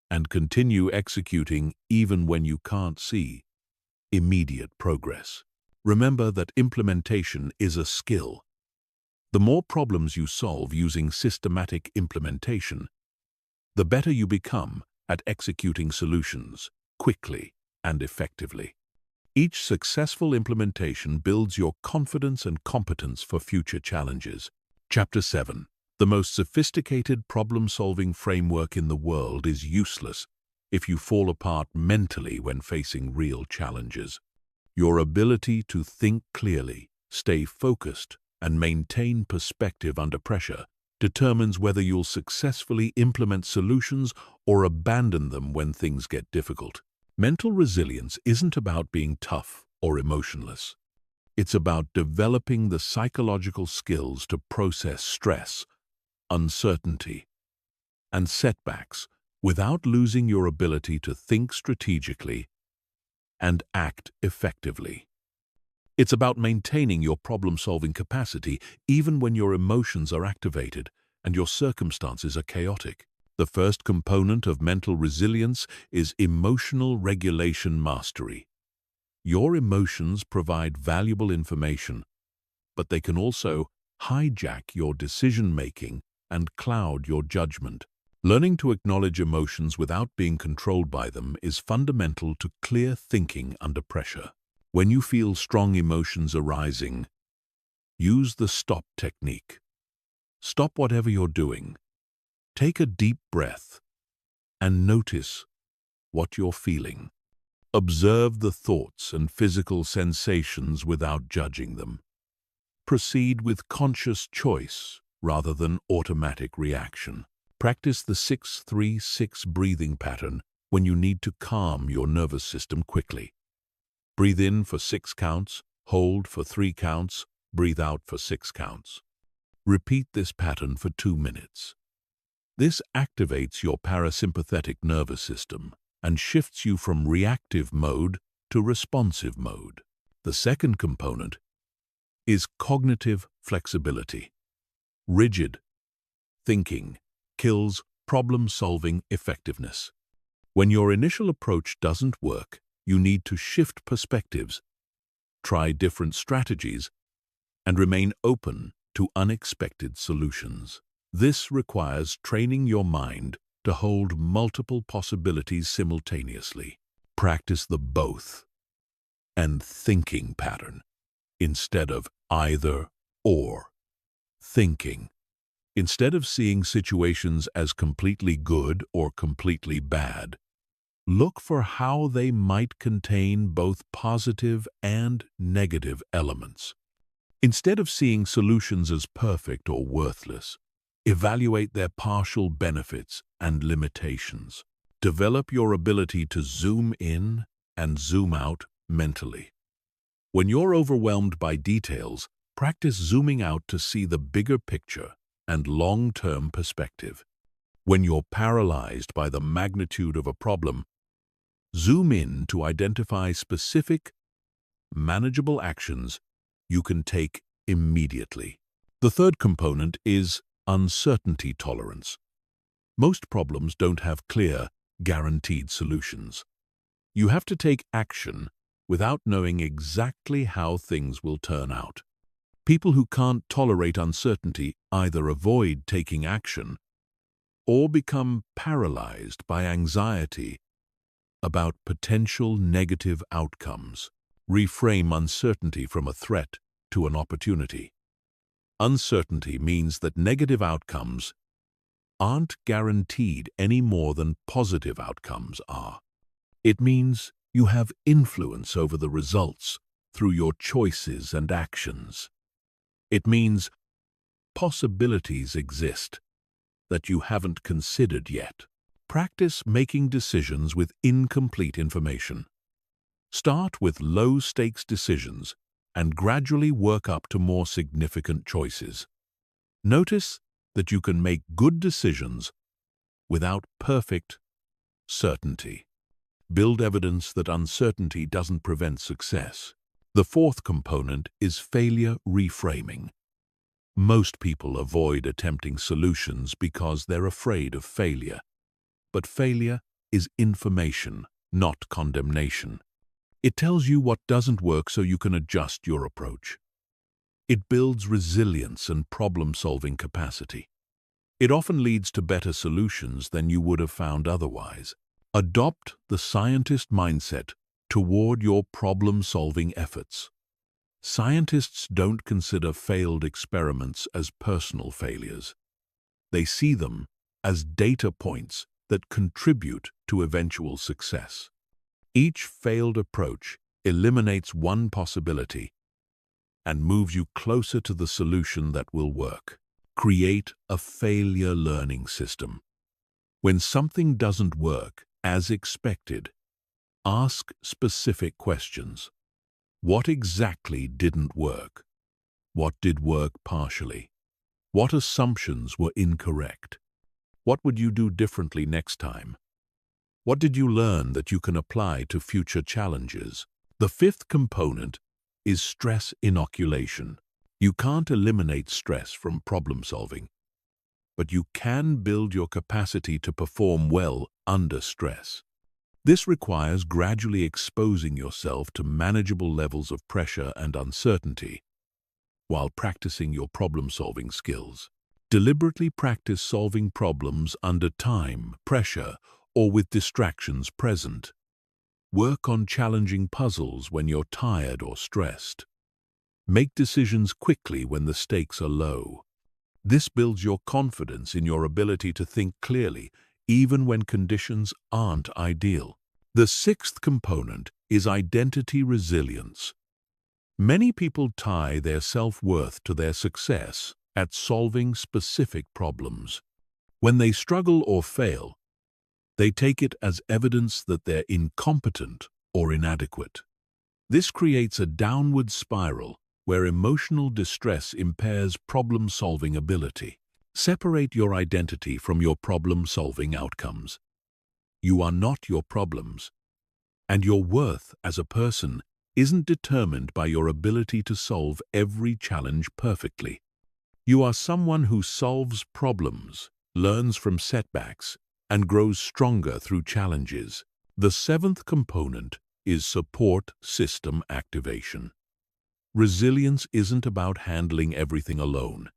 and continue executing even when you can't see immediate progress. Remember that implementation is a skill. The more problems you solve using systematic implementation, the better you become at executing solutions quickly and effectively. Each successful implementation builds your confidence and competence for future challenges. Chapter 7. The most sophisticated problem-solving framework in the world is useless if you fall apart mentally when facing real challenges. Your ability to think clearly, stay focused, and maintain perspective under pressure determines whether you'll successfully implement solutions or abandon them when things get difficult. Mental resilience isn't about being tough or emotionless. It's about developing the psychological skills to process stress, uncertainty, and setbacks without losing your ability to think strategically and act effectively. It's about maintaining your problem-solving capacity even when your emotions are activated and your circumstances are chaotic. The first component of mental resilience is emotional regulation mastery. Your emotions provide valuable information, but they can also hijack your decision-making and cloud your judgment. Learning to acknowledge emotions without being controlled by them is fundamental to clear thinking under pressure. When you feel strong emotions arising, use the stop technique. Stop whatever you're doing. Take a deep breath and notice what you're feeling. Observe the thoughts and physical sensations without judging them. Proceed with conscious choice rather than automatic reaction. Practice the 6-3-6 breathing pattern when you need to calm your nervous system quickly. Breathe in for 6 counts, hold for 3 counts, breathe out for 6 counts. Repeat this pattern for 2 minutes. This activates your parasympathetic nervous system and shifts you from reactive mode to responsive mode. The second component is cognitive flexibility. Rigid thinking kills problem-solving effectiveness. When your initial approach doesn't work, you need to shift perspectives, try different strategies, and remain open to unexpected solutions. This requires training your mind to hold multiple possibilities simultaneously. Practice the both and thinking pattern instead of either or thinking. Instead of seeing situations as completely good or completely bad, Look for how they might contain both positive and negative elements. Instead of seeing solutions as perfect or worthless, evaluate their partial benefits and limitations. Develop your ability to zoom in and zoom out mentally. When you're overwhelmed by details, practice zooming out to see the bigger picture and long-term perspective. When you're paralyzed by the magnitude of a problem, zoom in to identify specific, manageable actions you can take immediately. The third component is uncertainty tolerance. Most problems don't have clear, guaranteed solutions. You have to take action without knowing exactly how things will turn out. People who can't tolerate uncertainty either avoid taking action or become paralyzed by anxiety about potential negative outcomes. Reframe uncertainty from a threat to an opportunity. Uncertainty means that negative outcomes aren't guaranteed any more than positive outcomes are. It means you have influence over the results through your choices and actions. It means possibilities exist that you haven't considered yet. Practice making decisions with incomplete information. Start with low-stakes decisions and gradually work up to more significant choices. Notice that you can make good decisions without perfect certainty. Build evidence that uncertainty doesn't prevent success. The fourth component is failure reframing. Most people avoid attempting solutions because they're afraid of failure. But failure is information, not condemnation. It tells you what doesn't work so you can adjust your approach. It builds resilience and problem-solving capacity. It often leads to better solutions than you would have found otherwise. Adopt the scientist mindset toward your problem-solving efforts. Scientists don't consider failed experiments as personal failures. They see them as data points that contribute to eventual success. Each failed approach eliminates one possibility and moves you closer to the solution that will work. Create a failure learning system. When something doesn't work as expected, ask specific questions. What exactly didn't work? What did work partially? What assumptions were incorrect? What would you do differently next time? What did you learn that you can apply to future challenges? The fifth component is stress inoculation. You can't eliminate stress from problem solving, but you can build your capacity to perform well under stress. This requires gradually exposing yourself to manageable levels of pressure and uncertainty while practicing your problem-solving skills. Deliberately practice solving problems under time, pressure, or with distractions present. Work on challenging puzzles when you're tired or stressed. Make decisions quickly when the stakes are low. This builds your confidence in your ability to think clearly, even when conditions aren't ideal. The sixth component is identity resilience. Many people tie their self-worth to their success at solving specific problems. When they struggle or fail, they take it as evidence that they're incompetent or inadequate. This creates a downward spiral where emotional distress impairs problem-solving ability. Separate your identity from your problem-solving outcomes. You are not your problems, and your worth as a person isn't determined by your ability to solve every challenge perfectly. You are someone who solves problems, learns from setbacks, and grows stronger through challenges. The seventh component is support system activation. Resilience isn't about handling everything alone.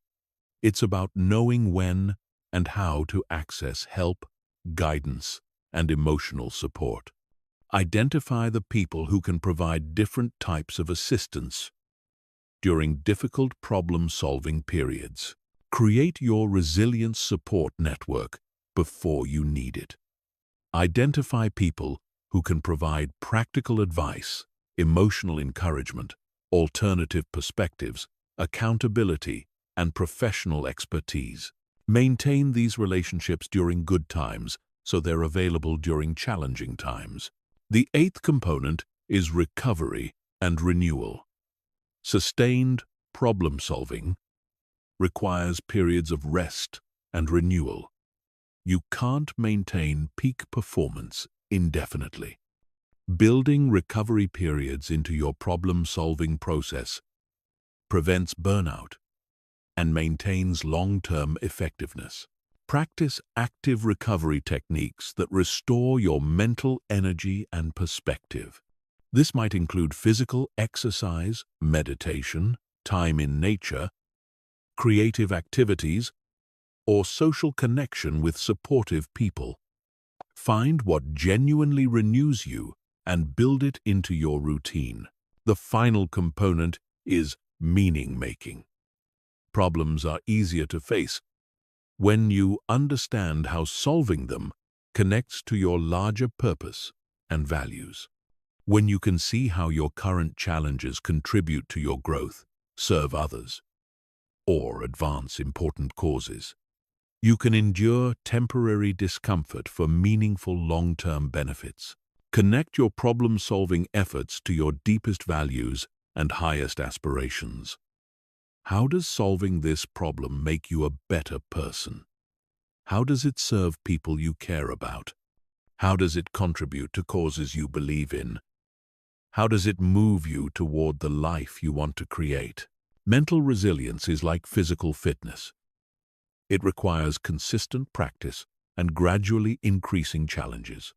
It's about knowing when and how to access help, guidance, and emotional support. Identify the people who can provide different types of assistance during difficult problem-solving periods. Create your resilience support network before you need it. Identify people who can provide practical advice, emotional encouragement, alternative perspectives, accountability, and professional expertise. Maintain these relationships during good times so they're available during challenging times. The eighth component is recovery and renewal. Sustained problem-solving requires periods of rest and renewal. You can't maintain peak performance indefinitely. Building recovery periods into your problem-solving process prevents burnout and maintains long-term effectiveness. Practice active recovery techniques that restore your mental energy and perspective. This might include physical exercise, meditation, time in nature, creative activities, or social connection with supportive people. Find what genuinely renews you and build it into your routine. The final component is meaning-making. Problems are easier to face when you understand how solving them connects to your larger purpose and values. When you can see how your current challenges contribute to your growth, serve others, or advance important causes, you can endure temporary discomfort for meaningful long-term benefits. Connect your problem-solving efforts to your deepest values and highest aspirations. How does solving this problem make you a better person? How does it serve people you care about? How does it contribute to causes you believe in? How does it move you toward the life you want to create? Mental resilience is like physical fitness. It requires consistent practice and gradually increasing challenges.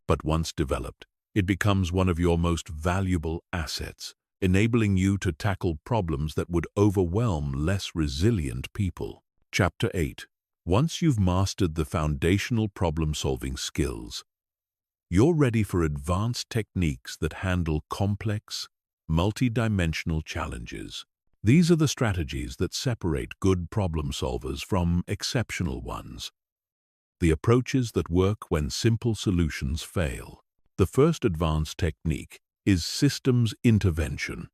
But once developed, it becomes one of your most valuable assets, enabling you to tackle problems that would overwhelm less resilient people. Chapter 8. Once you've mastered the foundational problem-solving skills, you're ready for advanced techniques that handle complex, multi-dimensional challenges. These are the strategies that separate good problem solvers from exceptional ones. The approaches that work when simple solutions fail. The first advanced technique is systems intervention.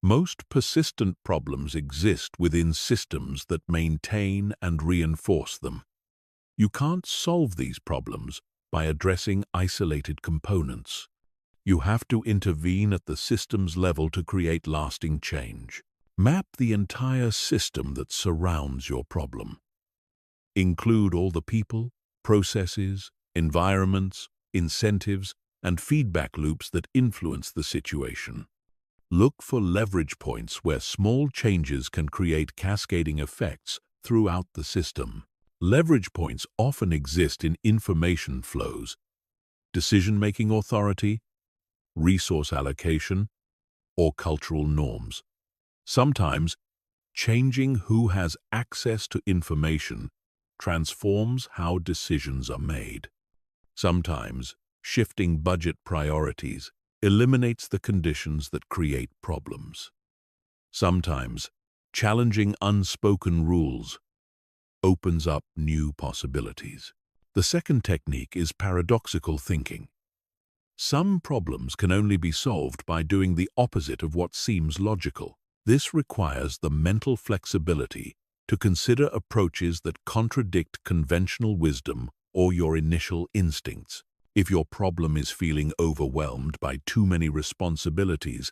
Most persistent problems exist within systems that maintain and reinforce them. You can't solve these problems by addressing isolated components. You have to intervene at the systems level to create lasting change. Map the entire system that surrounds your problem. Include all the people, processes, environments, incentives, and feedback loops that influence the situation. Look for leverage points where small changes can create cascading effects throughout the system. Leverage points often exist in information flows, decision-making authority, resource allocation, or cultural norms. Sometimes, changing who has access to information transforms how decisions are made. Sometimes, shifting budget priorities eliminates the conditions that create problems. Sometimes, challenging unspoken rules opens up new possibilities. The second technique is paradoxical thinking. Some problems can only be solved by doing the opposite of what seems logical. This requires the mental flexibility to consider approaches that contradict conventional wisdom or your initial instincts. If your problem is feeling overwhelmed by too many responsibilities,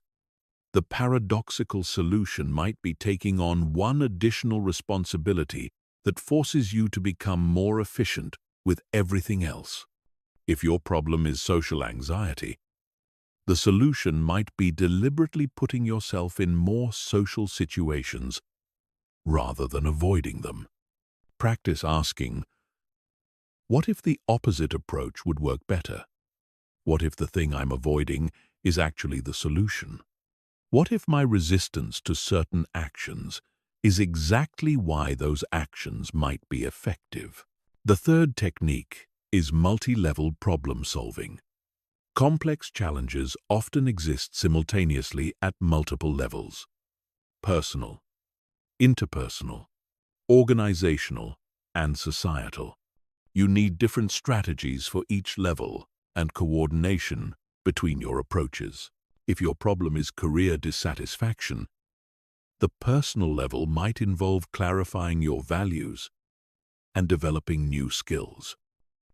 the paradoxical solution might be taking on one additional responsibility that forces you to become more efficient with everything else. If your problem is social anxiety, the solution might be deliberately putting yourself in more social situations rather than avoiding them. Practice asking, what if the opposite approach would work better? What if the thing I'm avoiding is actually the solution? What if my resistance to certain actions is exactly why those actions might be effective? The third technique is multi-level problem solving. Complex challenges often exist simultaneously at multiple levels: personal, interpersonal, organizational, and societal. You need different strategies for each level and coordination between your approaches. If your problem is career dissatisfaction, the personal level might involve clarifying your values and developing new skills.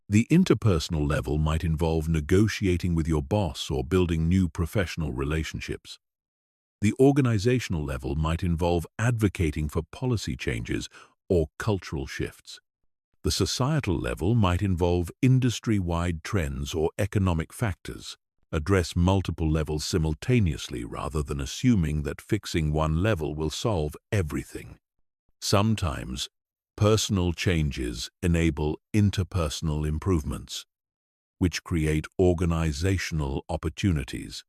The interpersonal level might involve negotiating with your boss or building new professional relationships. The organizational level might involve advocating for policy changes or cultural shifts. The societal level might involve industry-wide trends or economic factors. Address multiple levels simultaneously rather than assuming that fixing one level will solve everything. Sometimes, personal changes enable interpersonal improvements, which create organizational opportunities,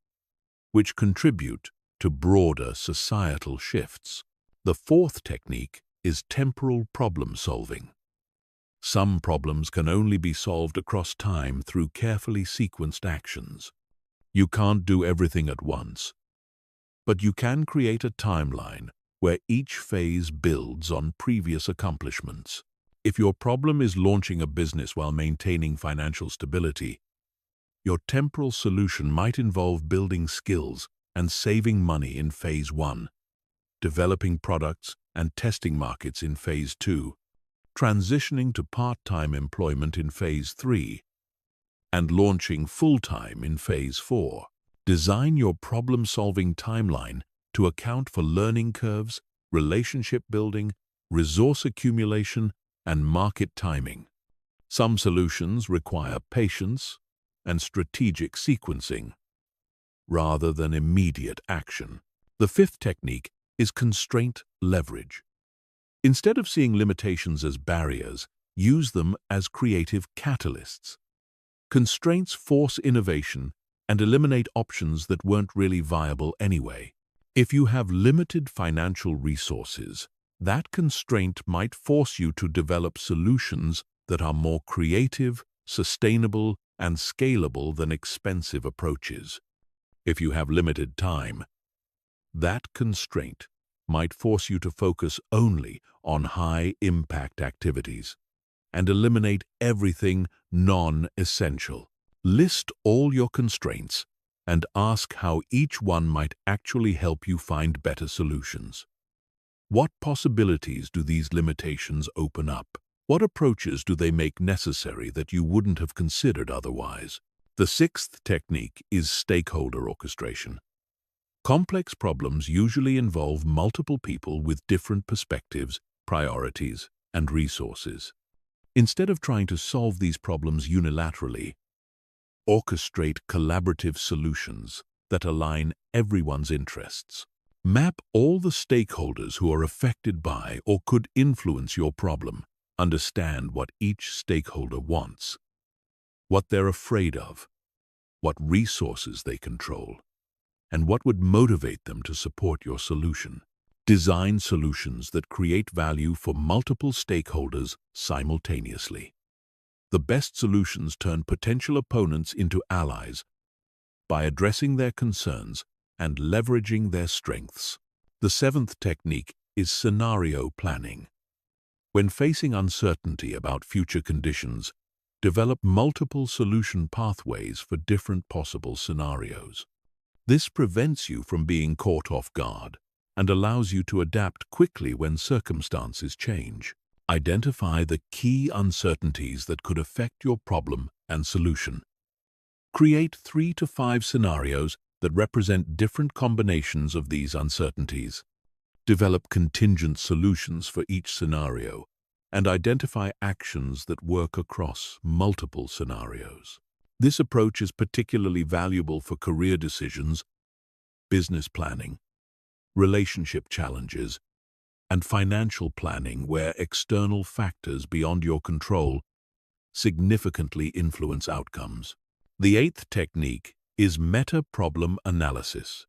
which contribute to broader societal shifts. The fourth technique is temporal problem solving. Some problems can only be solved across time through carefully sequenced actions. You can't do everything at once, but you can create a timeline where each phase builds on previous accomplishments. If your problem is launching a business while maintaining financial stability, your temporal solution might involve building skills and saving money in Phase 1, developing products and testing markets in Phase 2, transitioning to part-time employment in Phase 3, and launching full-time in Phase 4. Design your problem-solving timeline to account for learning curves, relationship building, resource accumulation, and market timing. Some solutions require patience and strategic sequencing, rather than immediate action. The fifth technique is constraint leverage. Instead of seeing limitations as barriers, use them as creative catalysts. Constraints force innovation and eliminate options that weren't really viable anyway. If you have limited financial resources, that constraint might force you to develop solutions that are more creative, sustainable, and scalable than expensive approaches. If you have limited time, that constraint might force you to focus only on high-impact activities and eliminate everything non-essential. List all your constraints and ask how each one might actually help you find better solutions. What possibilities do these limitations open up? What approaches do they make necessary that you wouldn't have considered otherwise? The sixth technique is stakeholder orchestration. Complex problems usually involve multiple people with different perspectives, priorities, and resources. Instead of trying to solve these problems unilaterally, orchestrate collaborative solutions that align everyone's interests. Map all the stakeholders who are affected by or could influence your problem. Understand what each stakeholder wants, what they're afraid of, what resources they control, and what would motivate them to support your solution. Design solutions that create value for multiple stakeholders simultaneously. The best solutions turn potential opponents into allies by addressing their concerns and leveraging their strengths. The seventh technique is scenario planning. When facing uncertainty about future conditions, develop multiple solution pathways for different possible scenarios. This prevents you from being caught off guard and allows you to adapt quickly when circumstances change. Identify the key uncertainties that could affect your problem and solution. Create 3 to 5 scenarios that represent different combinations of these uncertainties. Develop contingent solutions for each scenario and identify actions that work across multiple scenarios. This approach is particularly valuable for career decisions, business planning, relationship challenges, and financial planning where external factors beyond your control significantly influence outcomes. The eighth technique is meta-problem analysis.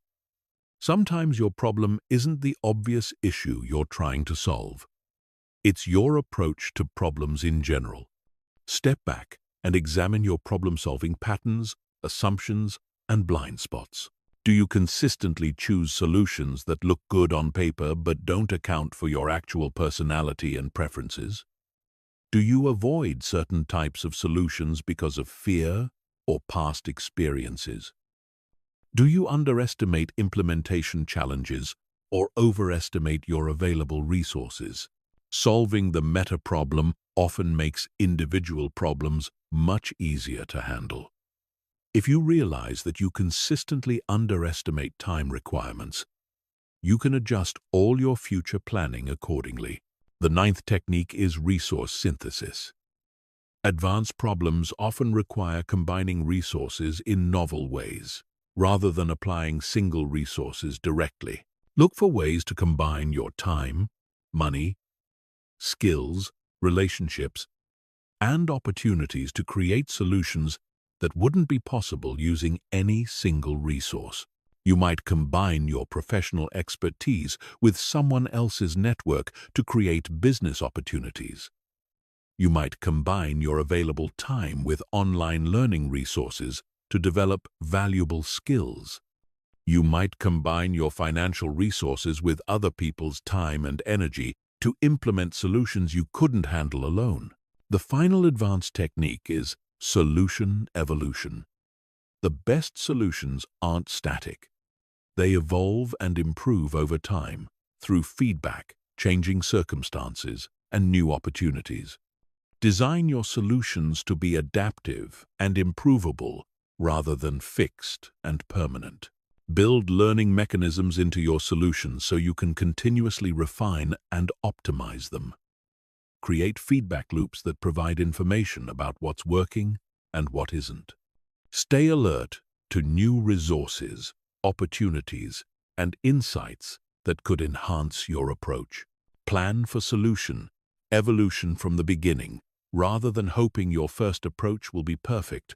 Sometimes your problem isn't the obvious issue you're trying to solve. It's your approach to problems in general. Step back and examine your problem-solving patterns, assumptions, and blind spots. Do you consistently choose solutions that look good on paper but don't account for your actual personality and preferences? Do you avoid certain types of solutions because of fear or past experiences? Do you underestimate implementation challenges or overestimate your available resources? Solving the meta problem often makes individual problems much easier to handle. If you realize that you consistently underestimate time requirements, you can adjust all your future planning accordingly. The ninth technique is resource synthesis. Advanced problems often require combining resources in novel ways, rather than applying single resources directly. Look for ways to combine your time, money, skills, relationships, and opportunities to create solutions that wouldn't be possible using any single resource. You might combine your professional expertise with someone else's network to create business opportunities. You might combine your available time with online learning resources to develop valuable skills. You might combine your financial resources with other people's time and energy to implement solutions you couldn't handle alone. The final advanced technique is solution evolution. The best solutions aren't static. They evolve and improve over time through feedback, changing circumstances, and new opportunities. Design your solutions to be adaptive and improvable rather than fixed and permanent. Build learning mechanisms into your solutions so you can continuously refine and optimize them. Create feedback loops that provide information about what's working and what isn't. Stay alert to new resources, opportunities, and insights that could enhance your approach. Plan for solution evolution from the beginning, rather than hoping your first approach will be perfect.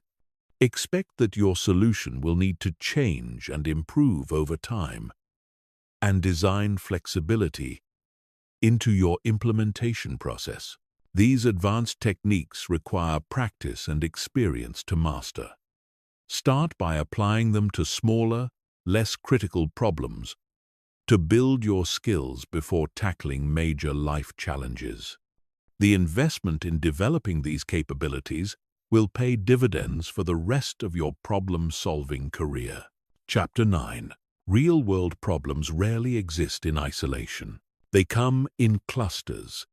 Expect that your solution will need to change and improve over time, and design flexibility into your implementation process. These advanced techniques require practice and experience to master. Start by applying them to smaller, less critical problems to build your skills before tackling major life challenges. The investment in developing these capabilities will pay dividends for the rest of your problem-solving career. Chapter 9. Real-world problems rarely exist in isolation. They come in clusters,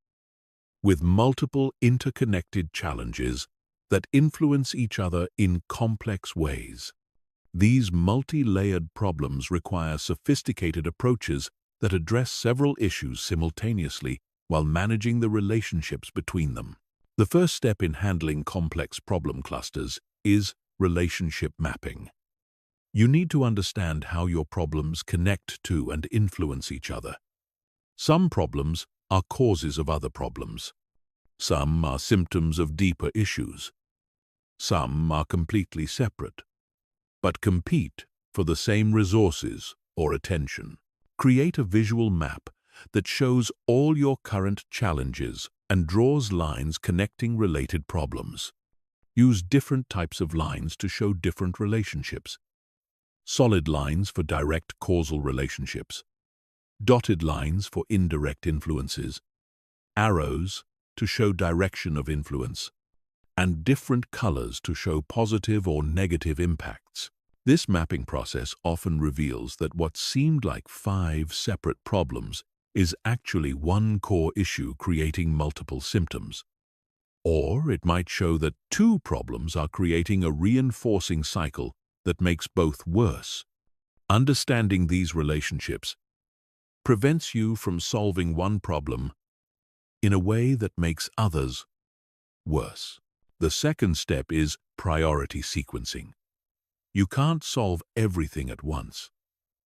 with multiple interconnected challenges that influence each other in complex ways. These multi-layered problems require sophisticated approaches that address several issues simultaneously while managing the relationships between them. The first step in handling complex problem clusters is relationship mapping. You need to understand how your problems connect to and influence each other. Some problems are causes of other problems. Some are symptoms of deeper issues. Some are completely separate, but compete for the same resources or attention. Create a visual map that shows all your current challenges and draws lines connecting related problems. Use different types of lines to show different relationships. Solid lines for direct causal relationships, dotted lines for indirect influences, arrows to show direction of influence, and different colors to show positive or negative impacts. This mapping process often reveals that what seemed like 5 separate problems is actually one core issue creating multiple symptoms. Or it might show that 2 problems are creating a reinforcing cycle that makes both worse. Understanding these relationships prevents you from solving one problem in a way that makes others worse. The second step is priority sequencing. You can't solve everything at once,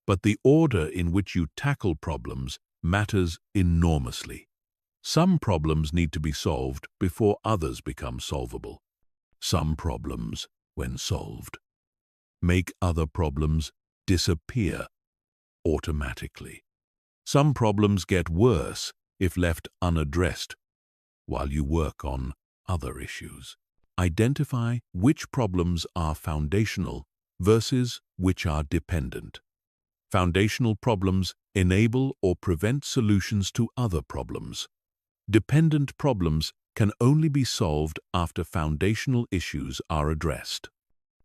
but the order in which you tackle problems matters enormously. Some problems need to be solved before others become solvable. Some problems, when solved, make other problems disappear automatically. Some problems get worse if left unaddressed while you work on other issues. Identify which problems are foundational versus which are dependent. Foundational problems enable or prevent solutions to other problems. Dependent problems can only be solved after foundational issues are addressed.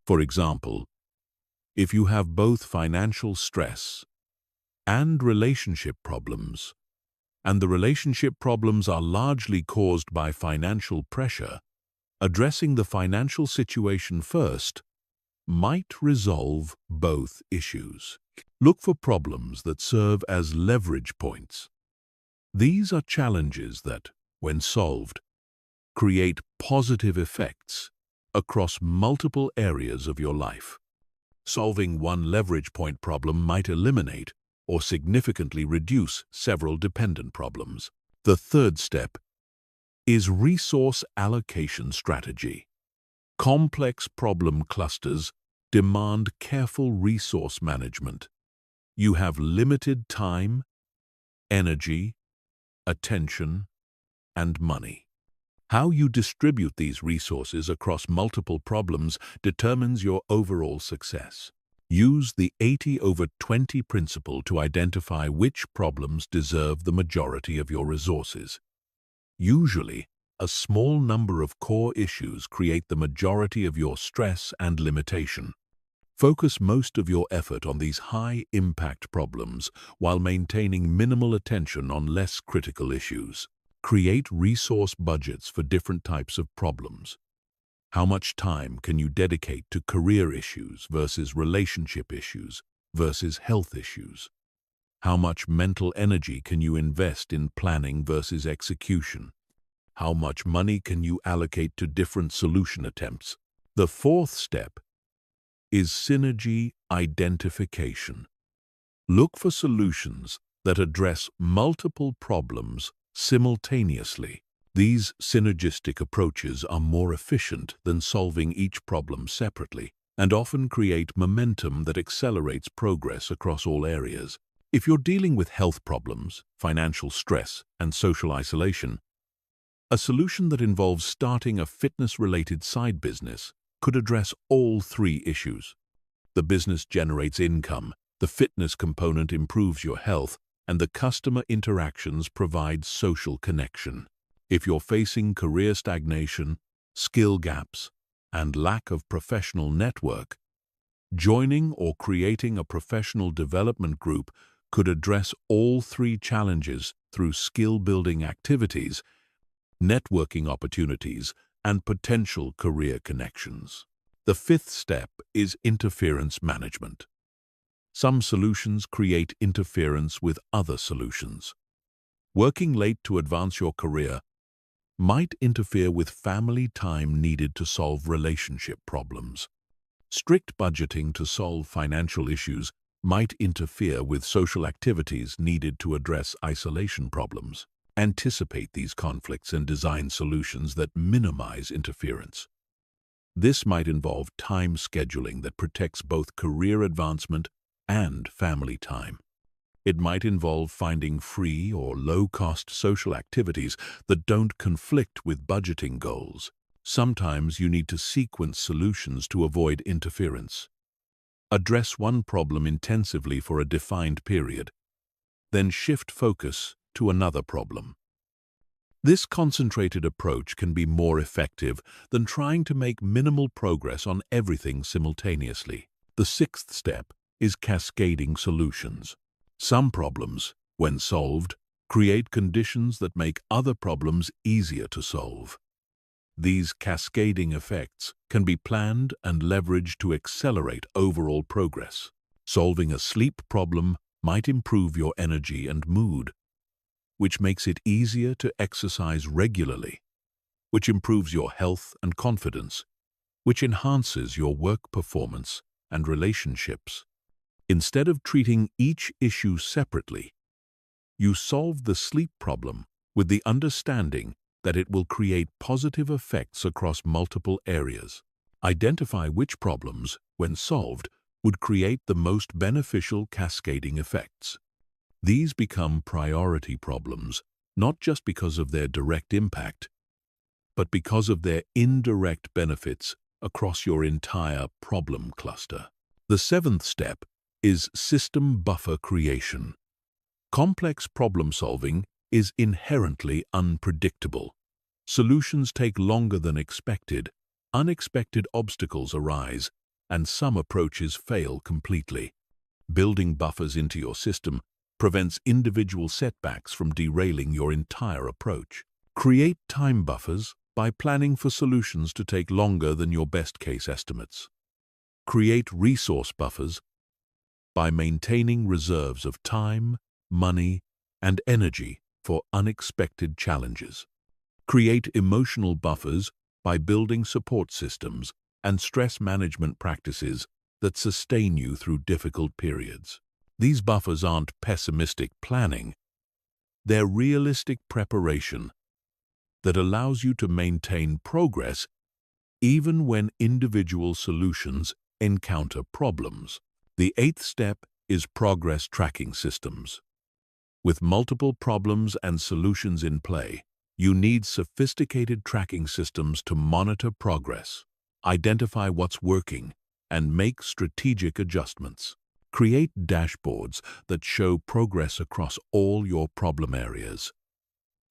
For example, if you have both financial stress and relationship problems, and the relationship problems are largely caused by financial pressure, addressing the financial situation first might resolve both issues. Look for problems that serve as leverage points. These are challenges that, when solved, create positive effects across multiple areas of your life. Solving one leverage point problem might eliminate or significantly reduce several dependent problems. The third step is resource allocation strategy. Complex problem clusters demand careful resource management. You have limited time, energy, attention, and money. How you distribute these resources across multiple problems determines your overall success. Use the 80/20 principle to identify which problems deserve the majority of your resources. Usually, a small number of core issues create the majority of your stress and limitation. Focus most of your effort on these high-impact problems while maintaining minimal attention on less critical issues. Create resource budgets for different types of problems. How much time can you dedicate to career issues versus relationship issues versus health issues? How much mental energy can you invest in planning versus execution? How much money can you allocate to different solution attempts? The fourth step is synergy identification. Look for solutions that address multiple problems simultaneously. These synergistic approaches are more efficient than solving each problem separately and often create momentum that accelerates progress across all areas. If you're dealing with health problems, financial stress, and social isolation, a solution that involves starting a fitness-related side business could address all three issues. The business generates income, the fitness component improves your health, and the customer interactions provide social connection. If you're facing career stagnation, skill gaps, and lack of professional network, joining or creating a professional development group could address all three challenges through skill-building activities, networking opportunities, and potential career connections. The fifth step is interference management. Some solutions create interference with other solutions. Working late to advance your career might interfere with family time needed to solve relationship problems. Strict budgeting to solve financial issues might interfere with social activities needed to address isolation problems. Anticipate these conflicts and design solutions that minimize interference. This might involve time scheduling that protects both career advancement and family time. It might involve finding free or low-cost social activities that don't conflict with budgeting goals. Sometimes you need to sequence solutions to avoid interference. Address one problem intensively for a defined period, then shift focus to another problem. This concentrated approach can be more effective than trying to make minimal progress on everything simultaneously. The sixth step is cascading solutions. Some problems, when solved, create conditions that make other problems easier to solve. These cascading effects can be planned and leveraged to accelerate overall progress. Solving a sleep problem might improve your energy and mood, which makes it easier to exercise regularly, which improves your health and confidence, which enhances your work performance and relationships. Instead of treating each issue separately, you solve the sleep problem with the understanding that it will create positive effects across multiple areas. Identify which problems, when solved, would create the most beneficial cascading effects. These become priority problems, not just because of their direct impact, but because of their indirect benefits across your entire problem cluster. The seventh step is system buffer creation. Complex problem solving is inherently unpredictable. Solutions take longer than expected, unexpected obstacles arise, and some approaches fail completely. Building buffers into your system prevents individual setbacks from derailing your entire approach. Create time buffers by planning for solutions to take longer than your best-case estimates. Create resource buffers by maintaining reserves of time, money, and energy for unexpected challenges. Create emotional buffers by building support systems and stress management practices that sustain you through difficult periods. These buffers aren't pessimistic planning. They're realistic preparation that allows you to maintain progress even when individual solutions encounter problems. The eighth step is progress tracking systems. With multiple problems and solutions in play, you need sophisticated tracking systems to monitor progress, identify what's working, and make strategic adjustments. Create dashboards that show progress across all your problem areas.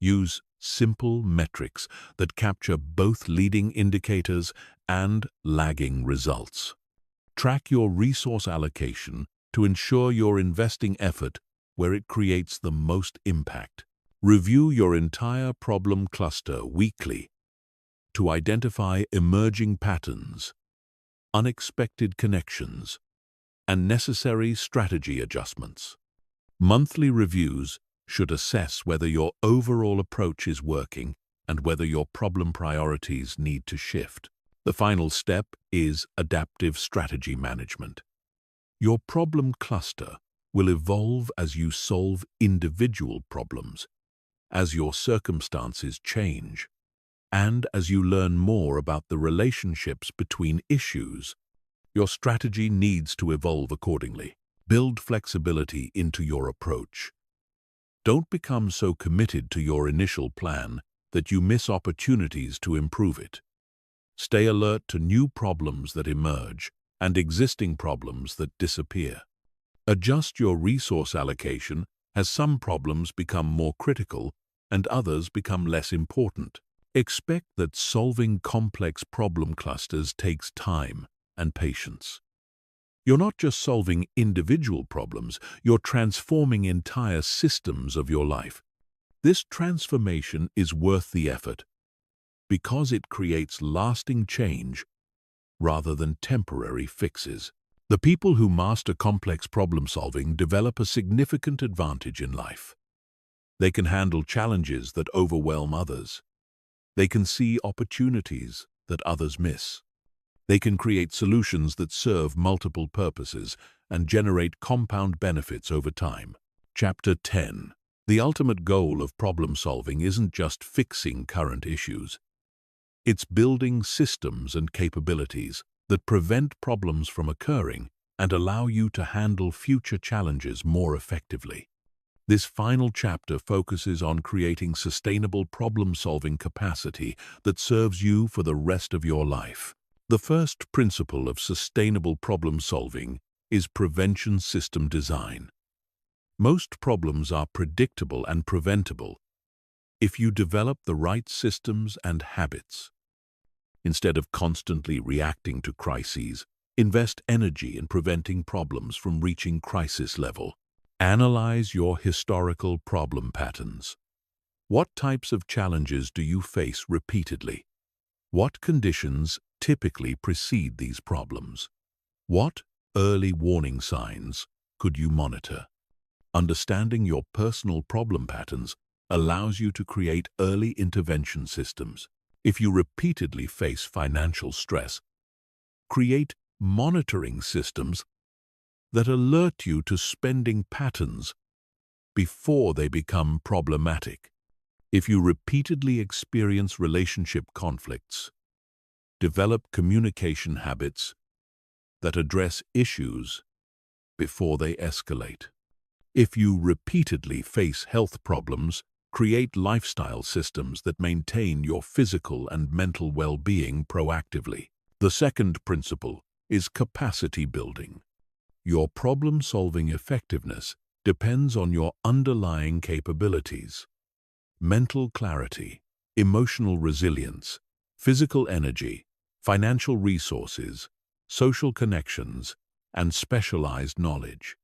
Use simple metrics that capture both leading indicators and lagging results. Track your resource allocation to ensure you're investing effort where it creates the most impact. Review your entire problem cluster weekly to identify emerging patterns, unexpected connections, and necessary strategy adjustments. Monthly reviews should assess whether your overall approach is working and whether your problem priorities need to shift. The final step is adaptive strategy management. Your problem cluster will evolve as you solve individual problems, as your circumstances change, and as you learn more about the relationships between issues. Your strategy needs to evolve accordingly. Build flexibility into your approach. Don't become so committed to your initial plan that you miss opportunities to improve it. Stay alert to new problems that emerge and existing problems that disappear. Adjust your resource allocation as some problems become more critical and others become less important. Expect that solving complex problem clusters takes time and patience. You're not just solving individual problems, you're transforming entire systems of your life. This transformation is worth the effort because it creates lasting change rather than temporary fixes. The people who master complex problem-solving develop a significant advantage in life. They can handle challenges that overwhelm others. They can see opportunities that others miss. They can create solutions that serve multiple purposes and generate compound benefits over time. Chapter 10. The ultimate goal of problem-solving isn't just fixing current issues. It's building systems and capabilities that prevent problems from occurring and allow you to handle future challenges more effectively. This final chapter focuses on creating sustainable problem-solving capacity that serves you for the rest of your life. The first principle of sustainable problem-solving is prevention system design. Most problems are predictable and preventable if you develop the right systems and habits. Instead of constantly reacting to crises, invest energy in preventing problems from reaching crisis level. Analyze your historical problem patterns. What types of challenges do you face repeatedly? What conditions typically precede these problems? What early warning signs could you monitor? Understanding your personal problem patterns allows you to create early intervention systems. If you repeatedly face financial stress, create monitoring systems that alert you to spending patterns before they become problematic. If you repeatedly experience relationship conflicts, develop communication habits that address issues before they escalate. If you repeatedly face health problems, create lifestyle systems that maintain your physical and mental well-being proactively. The second principle is capacity building. Your problem-solving effectiveness depends on your underlying capabilities. Mental clarity, emotional resilience, physical energy, financial resources, social connections, and specialized knowledge.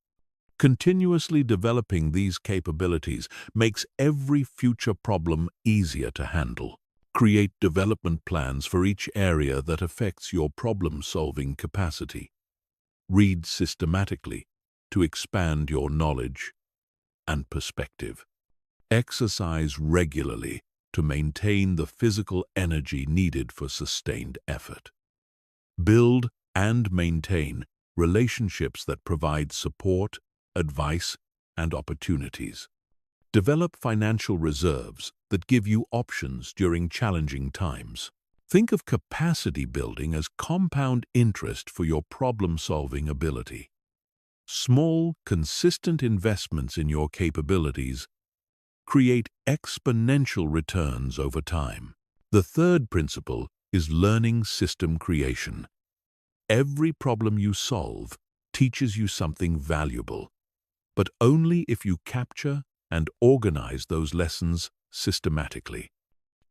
Continuously developing these capabilities makes every future problem easier to handle. Create development plans for each area that affects your problem-solving capacity. Read systematically to expand your knowledge and perspective. Exercise regularly to maintain the physical energy needed for sustained effort. Build and maintain relationships that provide support, advice, and opportunities. Develop financial reserves that give you options during challenging times. Think of capacity building as compound interest for your problem-solving ability. Small, consistent investments in your capabilities create exponential returns over time. The third principle is learning system creation. Every problem you solve teaches you something valuable, but only if you capture and organize those lessons systematically.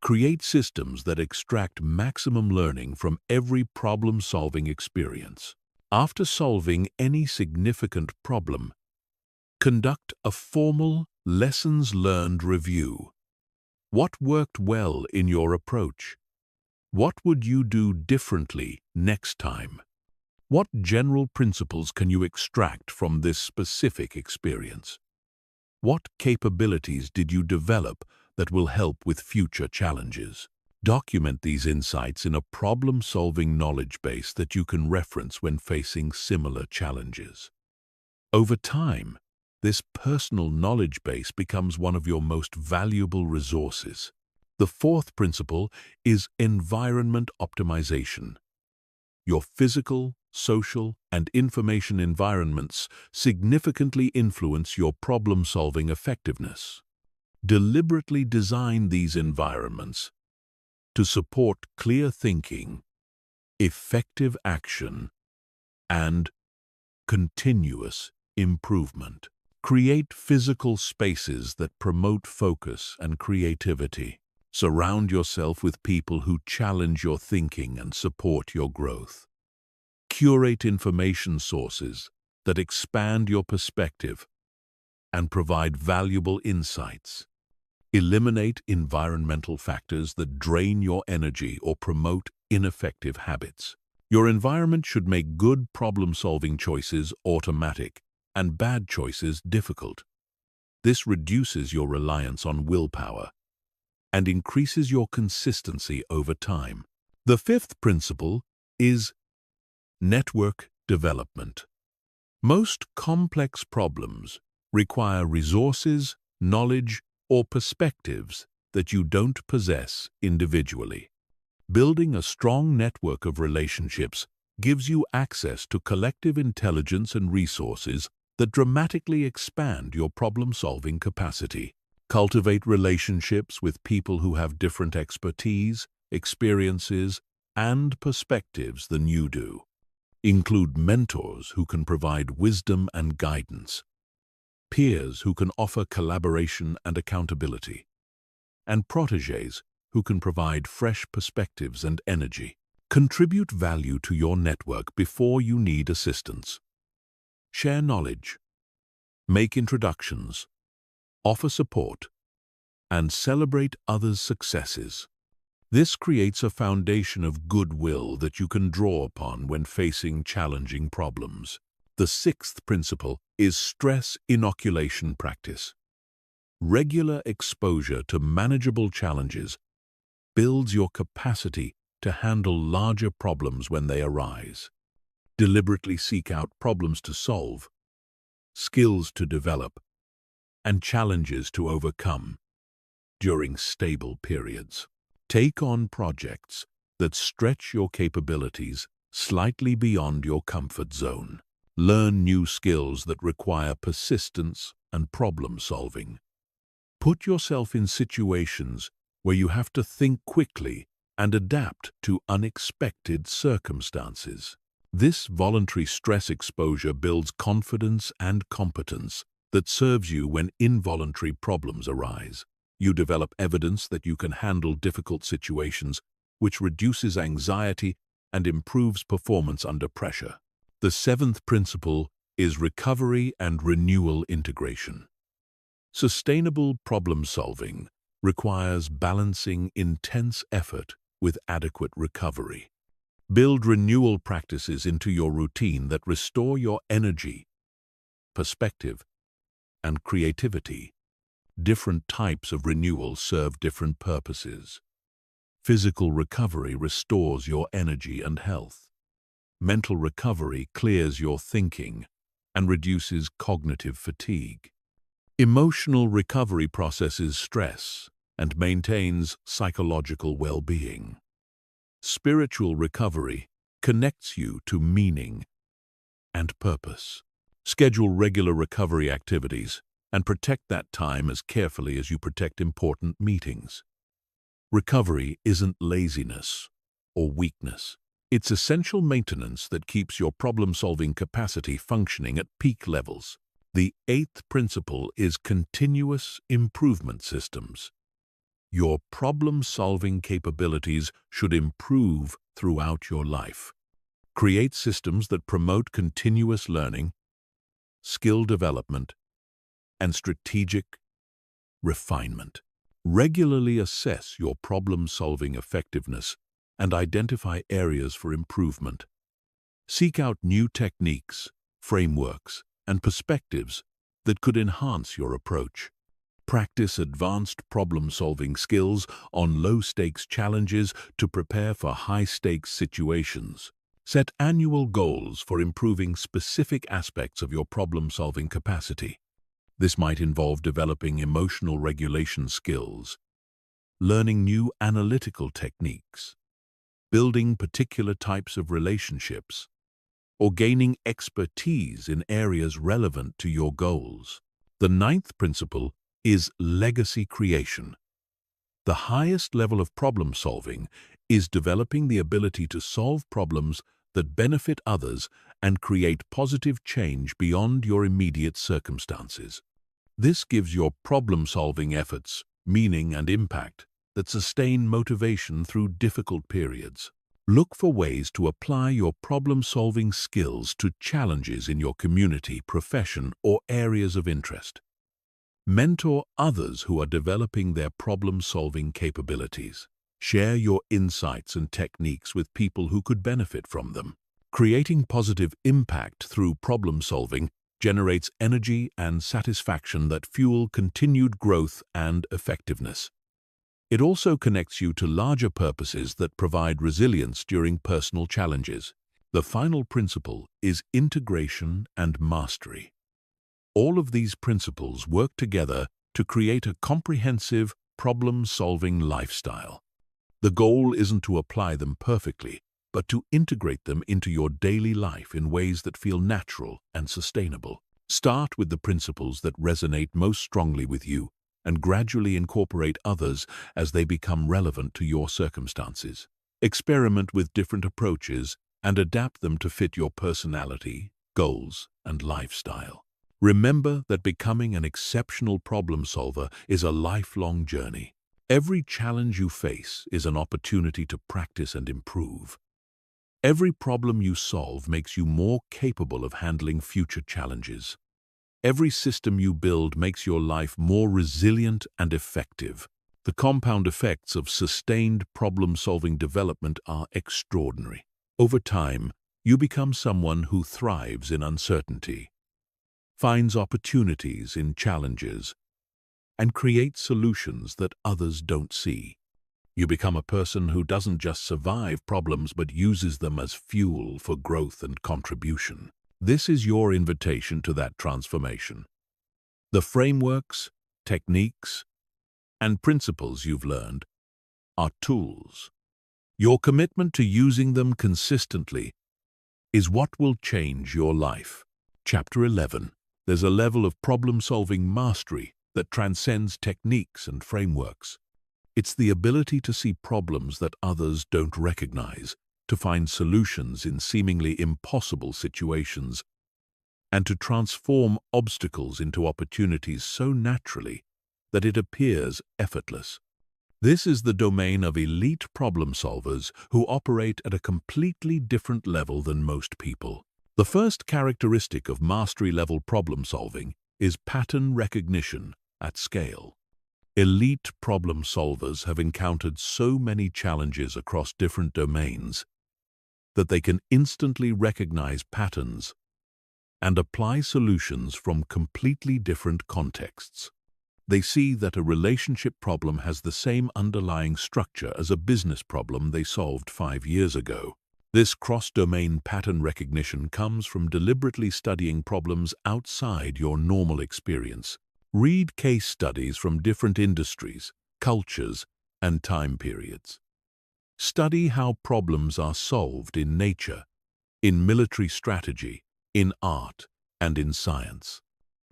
Create systems that extract maximum learning from every problem-solving experience. After solving any significant problem, conduct a formal lessons learned review. What worked well in your approach? What would you do differently next time? What general principles can you extract from this specific experience? What capabilities did you develop that will help with future challenges? Document these insights in a problem-solving knowledge base that you can reference when facing similar challenges. Over time, this personal knowledge base becomes one of your most valuable resources. The fourth principle is environment optimization. Your physical, social, and information environments significantly influence your problem-solving effectiveness. Deliberately design these environments to support clear thinking, effective action, and continuous improvement. Create physical spaces that promote focus and creativity. Surround yourself with people who challenge your thinking and support your growth. Curate information sources that expand your perspective and provide valuable insights. Eliminate environmental factors that drain your energy or promote ineffective habits. Your environment should make good problem-solving choices automatic and bad choices difficult. This reduces your reliance on willpower and increases your consistency over time. The fifth principle is network development. Most complex problems require resources, knowledge, or perspectives that you don't possess individually. Building a strong network of relationships gives you access to collective intelligence and resources that dramatically expand your problem-solving capacity. Cultivate relationships with people who have different expertise, experiences, and perspectives than you do. Include mentors who can provide wisdom and guidance, peers who can offer collaboration and accountability, and protégés who can provide fresh perspectives and energy. Contribute value to your network before you need assistance. Share knowledge, make introductions, offer support, and celebrate others' successes. This creates a foundation of goodwill that you can draw upon when facing challenging problems. The sixth principle is stress inoculation practice. Regular exposure to manageable challenges builds your capacity to handle larger problems when they arise. Deliberately seek out problems to solve, skills to develop, and challenges to overcome during stable periods. Take on projects that stretch your capabilities slightly beyond your comfort zone. Learn new skills that require persistence and problem-solving. Put yourself in situations where you have to think quickly and adapt to unexpected circumstances. This voluntary stress exposure builds confidence and competence that serves you when involuntary problems arise. You develop evidence that you can handle difficult situations, which reduces anxiety and improves performance under pressure. The seventh principle is recovery and renewal integration. Sustainable problem-solving requires balancing intense effort with adequate recovery. Build renewal practices into your routine that restore your energy, perspective, and creativity. Different types of renewal serve different purposes. Physical recovery restores your energy and health. Mental recovery clears your thinking and reduces cognitive fatigue. Emotional recovery processes stress and maintains psychological well-being. Spiritual recovery connects you to meaning and purpose. Schedule regular recovery activities and protect that time as carefully as you protect important meetings. Recovery isn't laziness or weakness. It's essential maintenance that keeps your problem-solving capacity functioning at peak levels. The eighth principle is continuous improvement systems. Your problem-solving capabilities should improve throughout your life. Create systems that promote continuous learning, skill development, and strategic refinement. Regularly assess your problem-solving effectiveness and identify areas for improvement. Seek out new techniques, frameworks, and perspectives that could enhance your approach. Practice advanced problem-solving skills on low-stakes challenges to prepare for high-stakes situations. Set annual goals for improving specific aspects of your problem-solving capacity. This might involve developing emotional regulation skills, learning new analytical techniques, building particular types of relationships, or gaining expertise in areas relevant to your goals. The ninth principle is legacy creation. The highest level of problem-solving is developing the ability to solve problems that benefit others and create positive change beyond your immediate circumstances. This gives your problem-solving efforts meaning and impact that sustain motivation through difficult periods. Look for ways to apply your problem-solving skills to challenges in your community, profession, or areas of interest. Mentor others who are developing their problem-solving capabilities. Share your insights and techniques with people who could benefit from them. Creating positive impact through problem-solving generates energy and satisfaction that fuel continued growth and effectiveness. It also connects you to larger purposes that provide resilience during personal challenges. The final principle is integration and mastery. All of these principles work together to create a comprehensive, problem-solving lifestyle. The goal isn't to apply them perfectly, but to integrate them into your daily life in ways that feel natural and sustainable. Start with the principles that resonate most strongly with you, and gradually incorporate others as they become relevant to your circumstances. Experiment with different approaches and adapt them to fit your personality, goals, and lifestyle. Remember that becoming an exceptional problem solver is a lifelong journey. Every challenge you face is an opportunity to practice and improve. Every problem you solve makes you more capable of handling future challenges. Every system you build makes your life more resilient and effective. The compound effects of sustained problem-solving development are extraordinary. Over time, you become someone who thrives in uncertainty, finds opportunities in challenges, and creates solutions that others don't see. You become a person who doesn't just survive problems but uses them as fuel for growth and contribution. This is your invitation to that transformation. The frameworks, techniques, and principles you've learned are tools. Your commitment to using them consistently is what will change your life. Chapter 11. There's a level of problem-solving mastery that transcends techniques and frameworks. It's the ability to see problems that others don't recognize, to find solutions in seemingly impossible situations, and to transform obstacles into opportunities so naturally that it appears effortless. This is the domain of elite problem solvers who operate at a completely different level than most people. The first characteristic of mastery-level problem solving is pattern recognition at scale. Elite problem solvers have encountered so many challenges across different domains that they can instantly recognize patterns and apply solutions from completely different contexts. They see that a relationship problem has the same underlying structure as a business problem they solved 5 years ago. This cross-domain pattern recognition comes from deliberately studying problems outside your normal experience. Read case studies from different industries, cultures, and time periods. Study how problems are solved in nature, in military strategy, in art, and in science.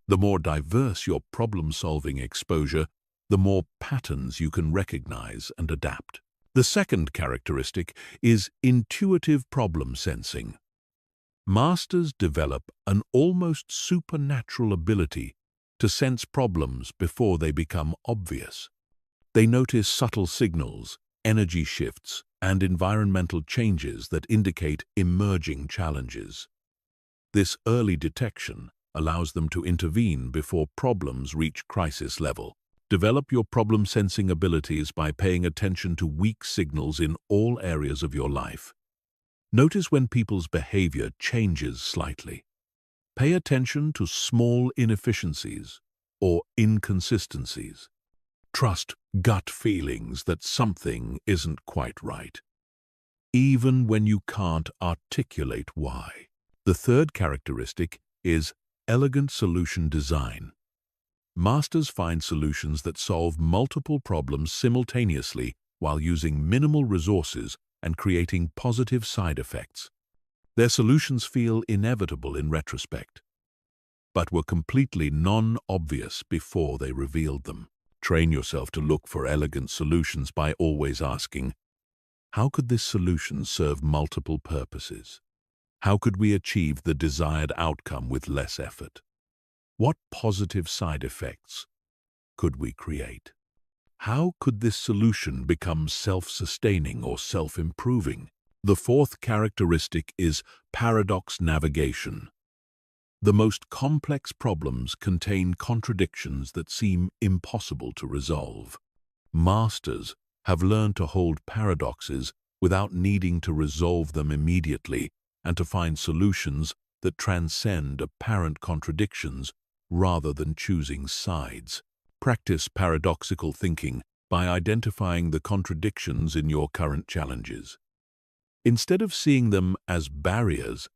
The more diverse your problem-solving exposure, the more patterns you can recognize and adapt. The second characteristic is intuitive problem sensing. Masters develop an almost supernatural ability to sense problems before they become obvious. They notice subtle signals, energy shifts, and environmental changes that indicate emerging challenges. This early detection allows them to intervene before problems reach crisis level. Develop your problem-sensing abilities by paying attention to weak signals in all areas of your life. Notice when people's behavior changes slightly. Pay attention to small inefficiencies or inconsistencies. Trust gut feelings that something isn't quite right, even when you can't articulate why. The third characteristic is elegant solution design. Masters find solutions that solve multiple problems simultaneously while using minimal resources and creating positive side effects. Their solutions feel inevitable in retrospect, but were completely non-obvious before they revealed them. Train yourself to look for elegant solutions by always asking, how could this solution serve multiple purposes? How could we achieve the desired outcome with less effort? What positive side effects could we create? How could this solution become self-sustaining or self-improving? The fourth characteristic is paradox navigation. The most complex problems contain contradictions that seem impossible to resolve. Masters have learned to hold paradoxes without needing to resolve them immediately and to find solutions that transcend apparent contradictions rather than choosing sides. Practice paradoxical thinking by identifying the contradictions in your current challenges. Instead of seeing them as barriers,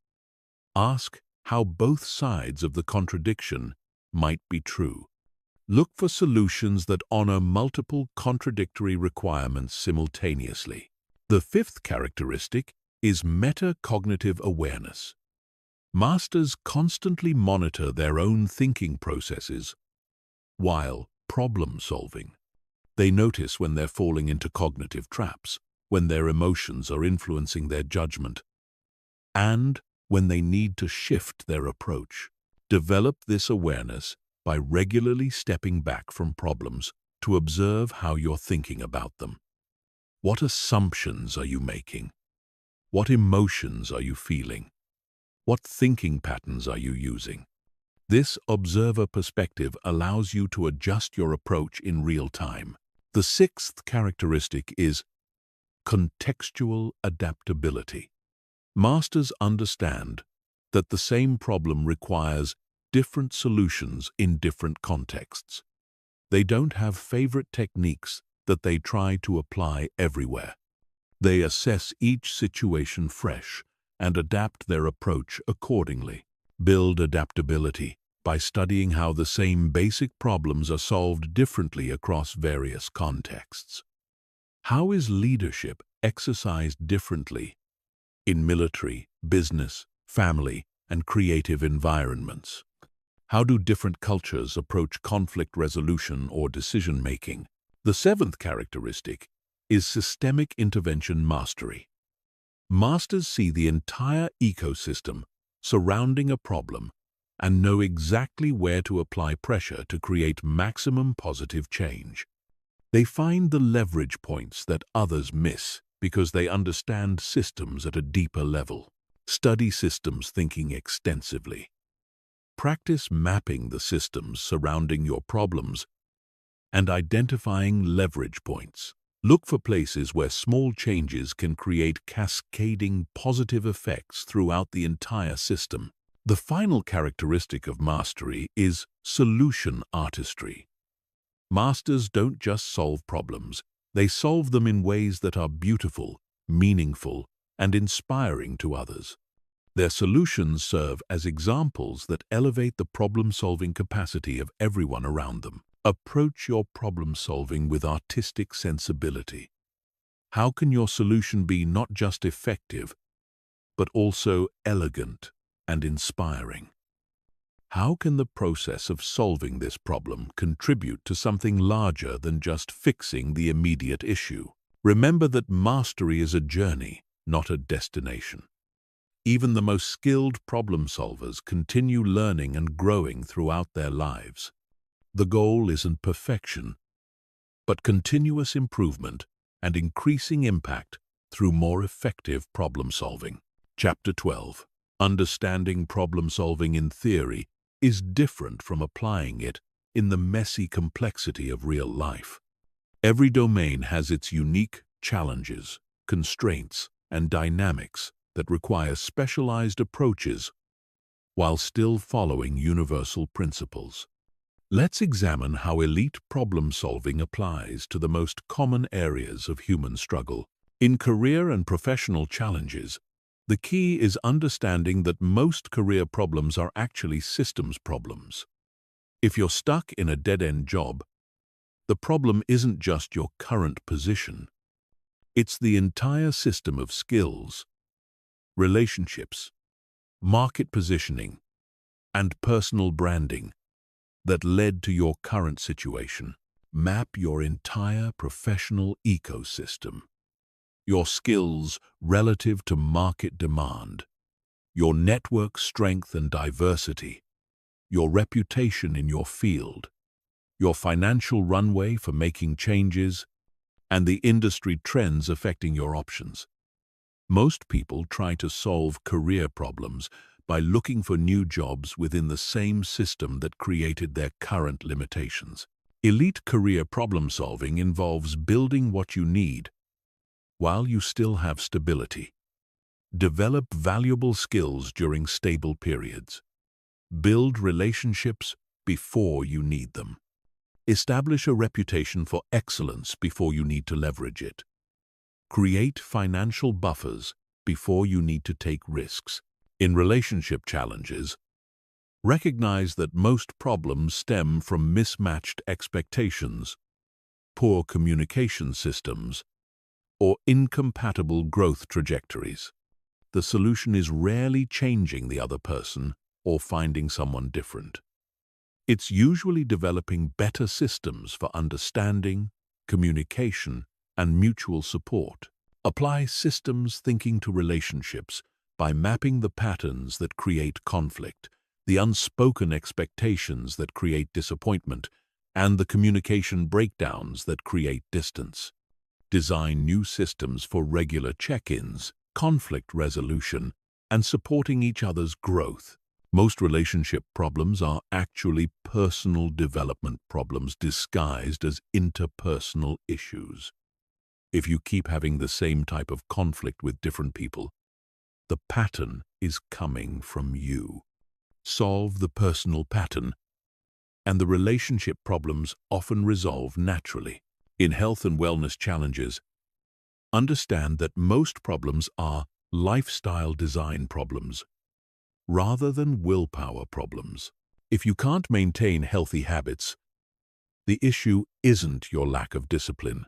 ask how both sides of the contradiction might be true. Look for solutions that honor multiple contradictory requirements simultaneously. The fifth characteristic is metacognitive awareness. Masters constantly monitor their own thinking processes while problem-solving. They notice when they're falling into cognitive traps, when their emotions are influencing their judgment, and when they need to shift their approach. Develop this awareness by regularly stepping back from problems to observe how you're thinking about them. What assumptions are you making? What emotions are you feeling? What thinking patterns are you using? This observer perspective allows you to adjust your approach in real time. The sixth characteristic is contextual adaptability. Masters understand that the same problem requires different solutions in different contexts. They don't have favorite techniques that they try to apply everywhere. They assess each situation fresh and adapt their approach accordingly. Build adaptability by studying how the same basic problems are solved differently across various contexts. How is leadership exercised differently in military, business, family, and creative environments? How do different cultures approach conflict resolution or decision-making? The seventh characteristic is systemic intervention mastery. Masters see the entire ecosystem surrounding a problem and know exactly where to apply pressure to create maximum positive change. They find the leverage points that others miss because they understand systems at a deeper level. Study systems thinking extensively. Practice mapping the systems surrounding your problems and identifying leverage points. Look for places where small changes can create cascading positive effects throughout the entire system. The final characteristic of mastery is solution artistry. Masters don't just solve problems, they solve them in ways that are beautiful, meaningful, and inspiring to others. Their solutions serve as examples that elevate the problem-solving capacity of everyone around them. Approach your problem-solving with artistic sensibility. How can your solution be not just effective, but also elegant and inspiring? How can the process of solving this problem contribute to something larger than just fixing the immediate issue? Remember that mastery is a journey, not a destination. Even the most skilled problem solvers continue learning and growing throughout their lives. The goal isn't perfection, but continuous improvement and increasing impact through more effective problem solving. Chapter 12. Understanding problem solving in theory is different from applying it in the messy complexity of real life. Every domain has its unique challenges, constraints, and dynamics that require specialized approaches while still following universal principles. Let's examine how elite problem-solving applies to the most common areas of human struggle. In career and professional challenges, the key is understanding that most career problems are actually systems problems. If you're stuck in a dead-end job, the problem isn't just your current position. It's the entire system of skills, relationships, market positioning, and personal branding that led to your current situation. Map your entire professional ecosystem. Your skills relative to market demand, your network strength and diversity, your reputation in your field, your financial runway for making changes, and the industry trends affecting your options. Most people try to solve career problems by looking for new jobs within the same system that created their current limitations. Elite career problem-solving involves building what you need while you still have stability. Develop valuable skills during stable periods. Build relationships before you need them. Establish a reputation for excellence before you need to leverage it. Create financial buffers before you need to take risks. In relationship challenges, recognize that most problems stem from mismatched expectations, poor communication systems, or incompatible growth trajectories. The solution is rarely changing the other person or finding someone different. It's usually developing better systems for understanding, communication, and mutual support. Apply systems thinking to relationships by mapping the patterns that create conflict, the unspoken expectations that create disappointment, and the communication breakdowns that create distance. Design new systems for regular check-ins, conflict resolution, and supporting each other's growth. Most relationship problems are actually personal development problems disguised as interpersonal issues. If you keep having the same type of conflict with different people, the pattern is coming from you. Solve the personal pattern, and the relationship problems often resolve naturally. In health and wellness challenges, understand that most problems are lifestyle design problems rather than willpower problems. If you can't maintain healthy habits, the issue isn't your lack of discipline.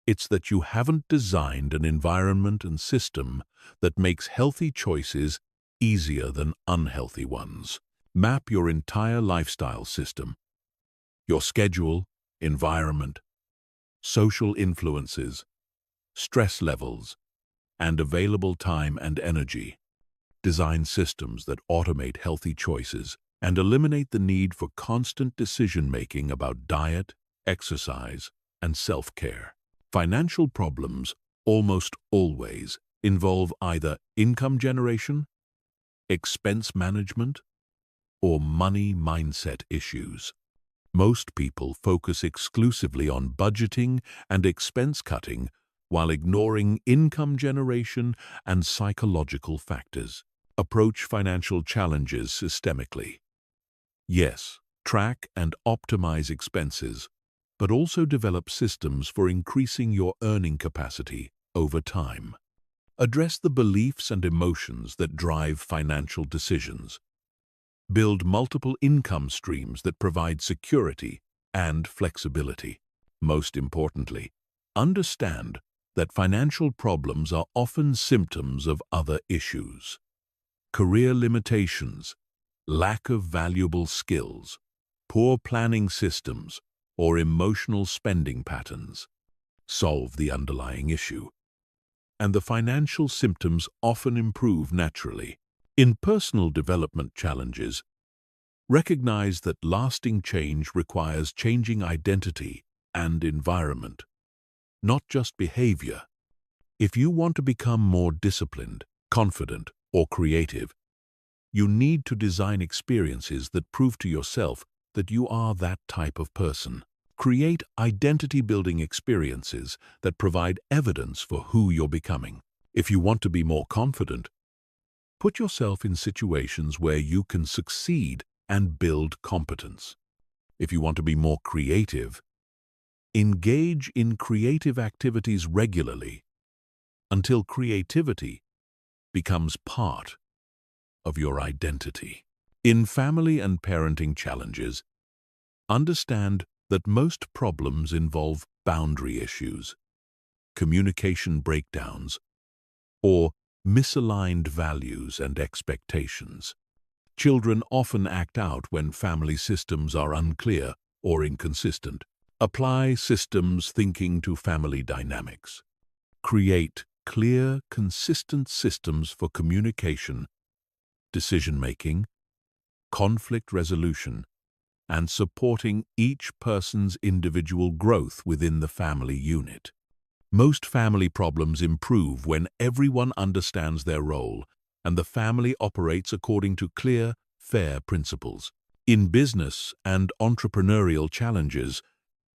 It's that you haven't designed an environment and system that makes healthy choices easier than unhealthy ones. Map your entire lifestyle system, your schedule, environment, social influences, stress levels, and available time and energy. Design systems that automate healthy choices and eliminate the need for constant decision-making about diet, exercise, and self-care. Financial problems almost always involve either income generation, expense management, or money mindset issues. Most people focus exclusively on budgeting and expense cutting while ignoring income generation and psychological factors. Approach financial challenges systemically. Yes, track and optimize expenses, but also develop systems for increasing your earning capacity over time. Address the beliefs and emotions that drive financial decisions. Build multiple income streams that provide security and flexibility. Most importantly, understand that financial problems are often symptoms of other issues. Career limitations, lack of valuable skills, poor planning systems, or emotional spending patterns. Solve the underlying issue, and the financial symptoms often improve naturally. In personal development challenges, recognize that lasting change requires changing identity and environment, not just behavior. If you want to become more disciplined, confident, or creative, you need to design experiences that prove to yourself that you are that type of person. Create identity-building experiences that provide evidence for who you're becoming. If you want to be more confident, put yourself in situations where you can succeed and build competence. If you want to be more creative, engage in creative activities regularly until creativity becomes part of your identity. In family and parenting challenges, understand that most problems involve boundary issues, communication breakdowns, or misaligned values and expectations. Children often act out when family systems are unclear or inconsistent. Apply systems thinking to family dynamics. Create clear, consistent systems for communication, decision-making, conflict resolution, and supporting each person's individual growth within the family unit. Most family problems improve when everyone understands their role and the family operates according to clear, fair principles. In business and entrepreneurial challenges,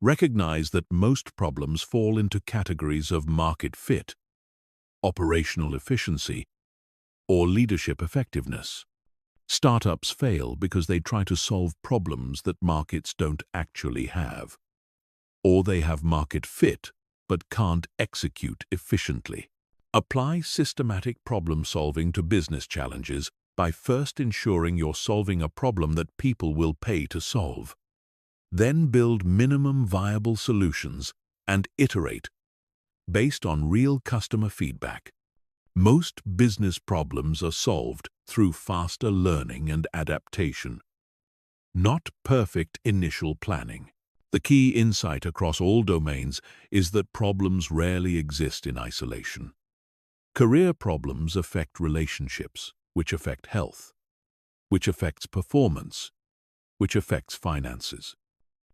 recognize that most problems fall into categories of market fit, operational efficiency, or leadership effectiveness. Startups fail because they try to solve problems that markets don't actually have, or they have market fit but can't execute efficiently. Apply systematic problem-solving to business challenges by first ensuring you're solving a problem that people will pay to solve. Then build minimum viable solutions and iterate based on real customer feedback. Most business problems are solved through faster learning and adaptation, not perfect initial planning. The key insight across all domains is that problems rarely exist in isolation. Career problems affect relationships, which affect health, which affects performance, which affects finances.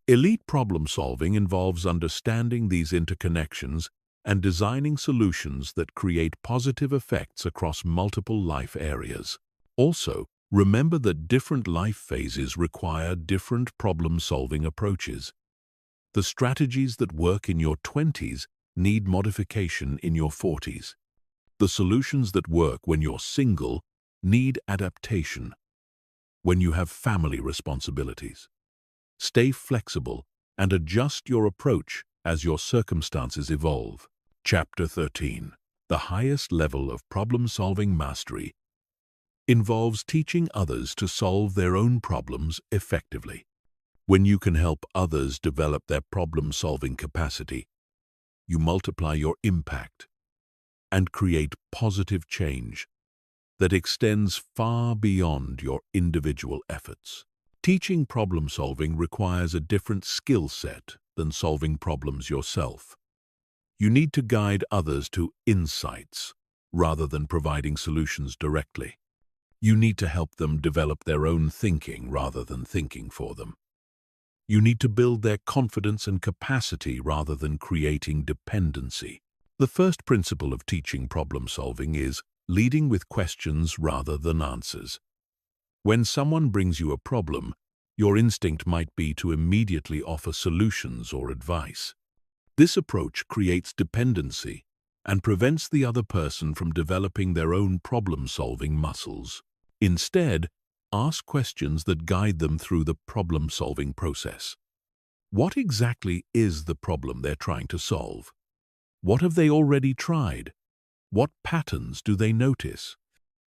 Elite problem-solving involves understanding these interconnections and designing solutions that create positive effects across multiple life areas. Also, remember that different life phases require different problem-solving approaches. The strategies that work in your 20s need modification in your 40s. The solutions that work when you're single need adaptation when you have family responsibilities. Stay flexible and adjust your approach as your circumstances evolve. Chapter 13. The highest level of problem-solving mastery involves teaching others to solve their own problems effectively. When you can help others develop their problem-solving capacity, you multiply your impact and create positive change that extends far beyond your individual efforts. Teaching problem-solving requires a different skill set than solving problems yourself. You need to guide others to insights rather than providing solutions directly. You need to help them develop their own thinking rather than thinking for them. You need to build their confidence and capacity rather than creating dependency. The first principle of teaching problem solving is leading with questions rather than answers. When someone brings you a problem, your instinct might be to immediately offer solutions or advice. This approach creates dependency and prevents the other person from developing their own problem-solving muscles. Instead, ask questions that guide them through the problem-solving process. What exactly is the problem they're trying to solve? What have they already tried? What patterns do they notice?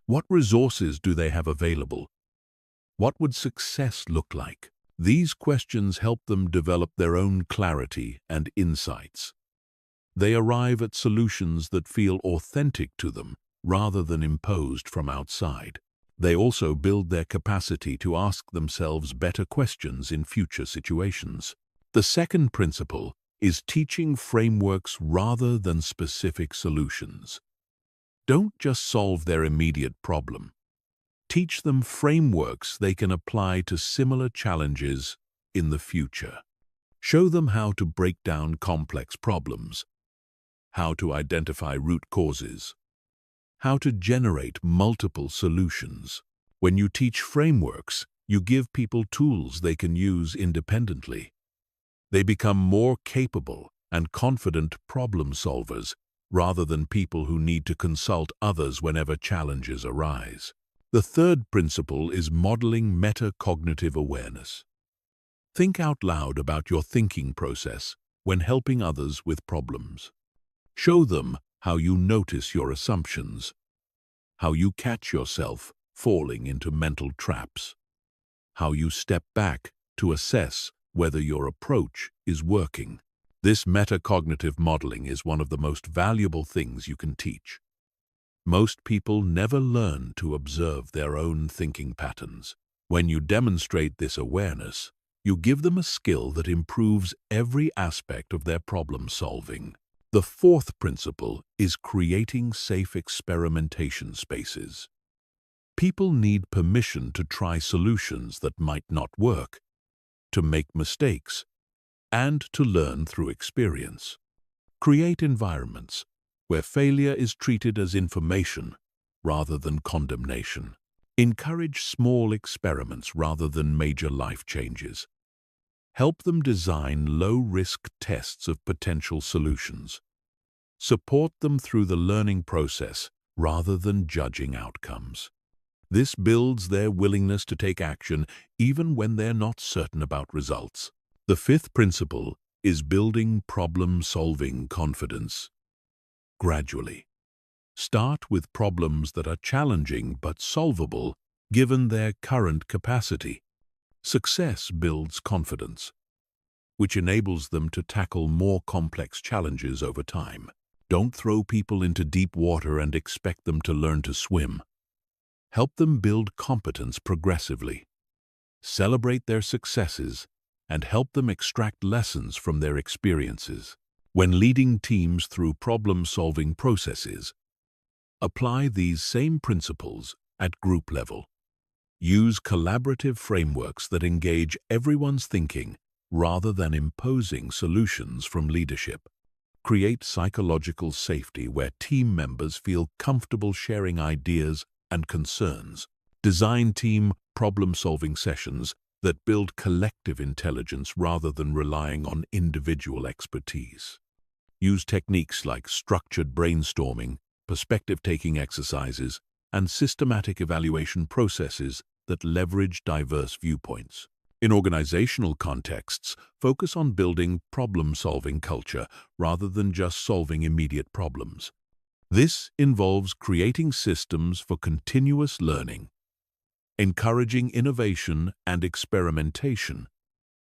What resources do they have available? What would success look like? These questions help them develop their own clarity and insights. They arrive at solutions that feel authentic to them rather than imposed from outside. They also build their capacity to ask themselves better questions in future situations. The second principle is teaching frameworks rather than specific solutions. Don't just solve their immediate problem. Teach them frameworks they can apply to similar challenges in the future. Show them how to break down complex problems, how to identify root causes, how to generate multiple solutions. When you teach frameworks, you give people tools they can use independently. They become more capable and confident problem solvers rather than people who need to consult others whenever challenges arise. The third principle is modeling metacognitive awareness. Think out loud about your thinking process when helping others with problems. Show them how you notice your assumptions, how you catch yourself falling into mental traps, how you step back to assess whether your approach is working. This metacognitive modeling is one of the most valuable things you can teach. Most people never learn to observe their own thinking patterns. When you demonstrate this awareness, you give them a skill that improves every aspect of their problem solving. The fourth principle is creating safe experimentation spaces. People need permission to try solutions that might not work, to make mistakes, and to learn through experience. Create environments where failure is treated as information rather than condemnation. Encourage small experiments rather than major life changes. Help them design low-risk tests of potential solutions. Support them through the learning process rather than judging outcomes. This builds their willingness to take action even when they're not certain about results. The fifth principle is building problem-solving confidence. Gradually. Start with problems that are challenging but solvable given their current capacity. Success builds confidence, which enables them to tackle more complex challenges over time. Don't throw people into deep water and expect them to learn to swim. Help them build competence progressively. Celebrate their successes and help them extract lessons from their experiences. When leading teams through problem-solving processes, apply these same principles at group level. Use collaborative frameworks that engage everyone's thinking rather than imposing solutions from leadership. Create psychological safety where team members feel comfortable sharing ideas and concerns. Design team problem-solving sessions that build collective intelligence rather than relying on individual expertise. Use techniques like structured brainstorming, perspective-taking exercises, and systematic evaluation processes that leverage diverse viewpoints. In organizational contexts, focus on building problem-solving culture rather than just solving immediate problems. This involves creating systems for continuous learning, encouraging innovation and experimentation,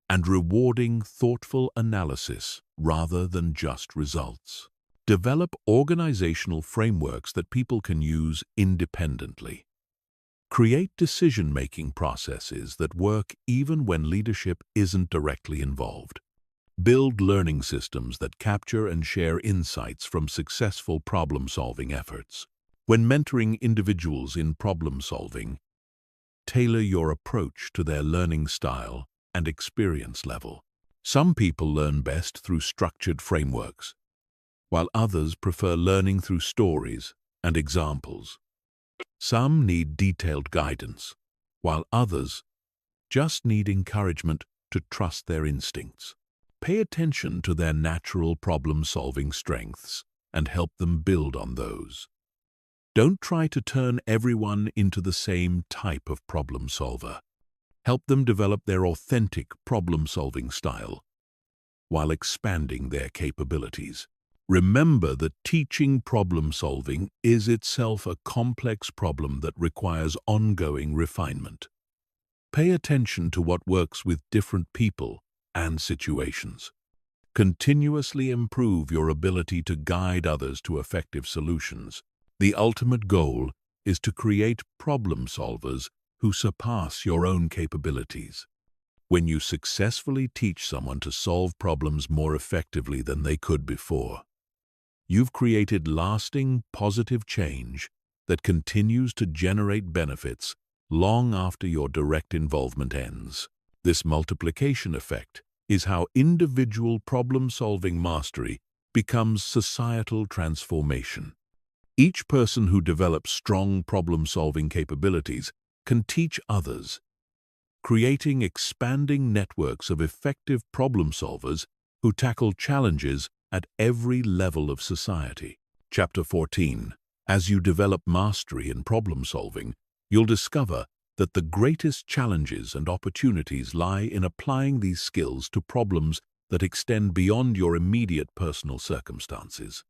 and rewarding thoughtful analysis rather than just results. Develop organizational frameworks that people can use independently. Create decision-making processes that work even when leadership isn't directly involved. Build learning systems that capture and share insights from successful problem-solving efforts. When mentoring individuals in problem-solving, tailor your approach to their learning style and experience level. Some people learn best through structured frameworks, while others prefer learning through stories and examples. Some need detailed guidance, while others just need encouragement to trust their instincts. Pay attention to their natural problem-solving strengths and help them build on those. Don't try to turn everyone into the same type of problem solver. Help them develop their authentic problem-solving style while expanding their capabilities. Remember that teaching problem-solving is itself a complex problem that requires ongoing refinement. Pay attention to what works with different people and situations. Continuously improve your ability to guide others to effective solutions. The ultimate goal is to create problem solvers who surpass your own capabilities. When you successfully teach someone to solve problems more effectively than they could before, you've created lasting, positive change that continues to generate benefits long after your direct involvement ends. This multiplication effect is how individual problem-solving mastery becomes societal transformation. Each person who develops strong problem-solving capabilities can teach others, creating expanding networks of effective problem solvers who tackle challenges at every level of society. Chapter 14. As you develop mastery in problem solving, you'll discover that the greatest challenges and opportunities lie in applying these skills to problems that extend beyond your immediate personal circumstances.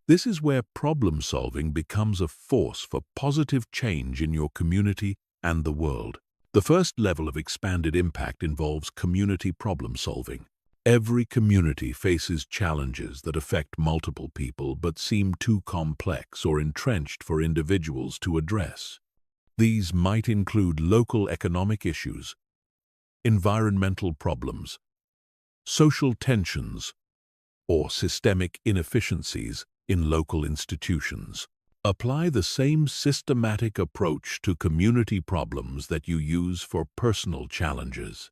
This is where problem solving becomes a force for positive change in your community and the world. The first level of expanded impact involves community problem solving. Every community faces challenges that affect multiple people but seem too complex or entrenched for individuals to address. These might include local economic issues, environmental problems, social tensions, or systemic inefficiencies in local institutions. Apply the same systematic approach to community problems that you use for personal challenges.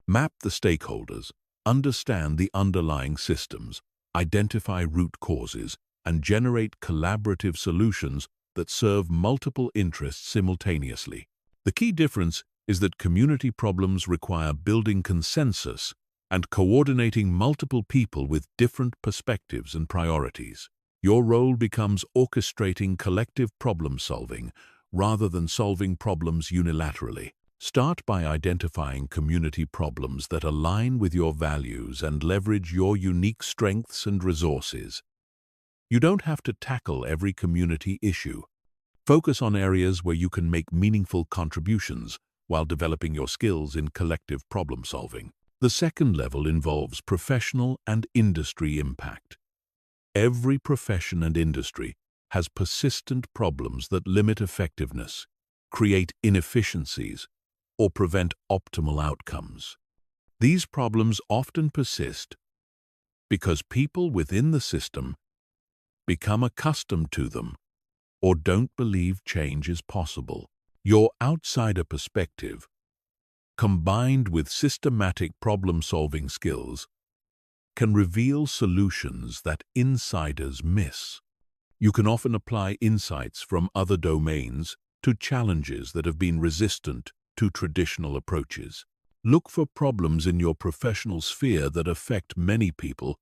Map the stakeholders, understand the underlying systems, identify root causes, and generate collaborative solutions that serve multiple interests simultaneously. The key difference is that community problems require building consensus and coordinating multiple people with different perspectives and priorities. Your role becomes orchestrating collective problem solving rather than solving problems unilaterally. Start by identifying community problems that align with your values and leverage your unique strengths and resources. You don't have to tackle every community issue. Focus on areas where you can make meaningful contributions while developing your skills in collective problem solving. The second level involves professional and industry impact. Every profession and industry has persistent problems that limit effectiveness, create inefficiencies, or prevent optimal outcomes. These problems often persist because people within the system become accustomed to them or don't believe change is possible. Your outsider perspective, combined with systematic problem-solving skills, can reveal solutions that insiders miss. You can often apply insights from other domains to challenges that have been resistant to traditional approaches. Look for problems in your professional sphere that affect many people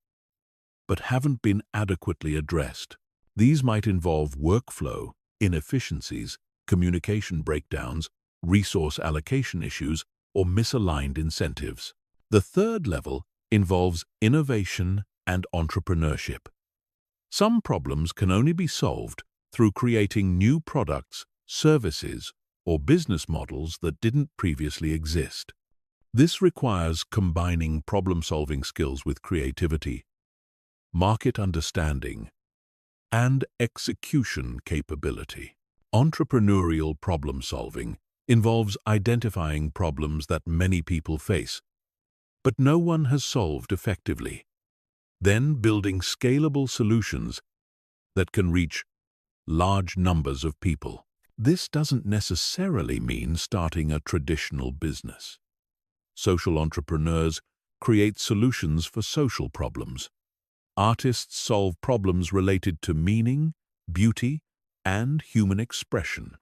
but haven't been adequately addressed. These might involve workflow inefficiencies, communication breakdowns, resource allocation issues, or misaligned incentives. The third level involves innovation and entrepreneurship. Some problems can only be solved through creating new products, services, or business models that didn't previously exist. This requires combining problem-solving skills with creativity, market understanding, and execution capability. Entrepreneurial problem-solving involves identifying problems that many people face, but no one has solved effectively. Then building scalable solutions that can reach large numbers of people. This doesn't necessarily mean starting a traditional business. Social entrepreneurs create solutions for social problems. Artists solve problems related to meaning, beauty, and human expression.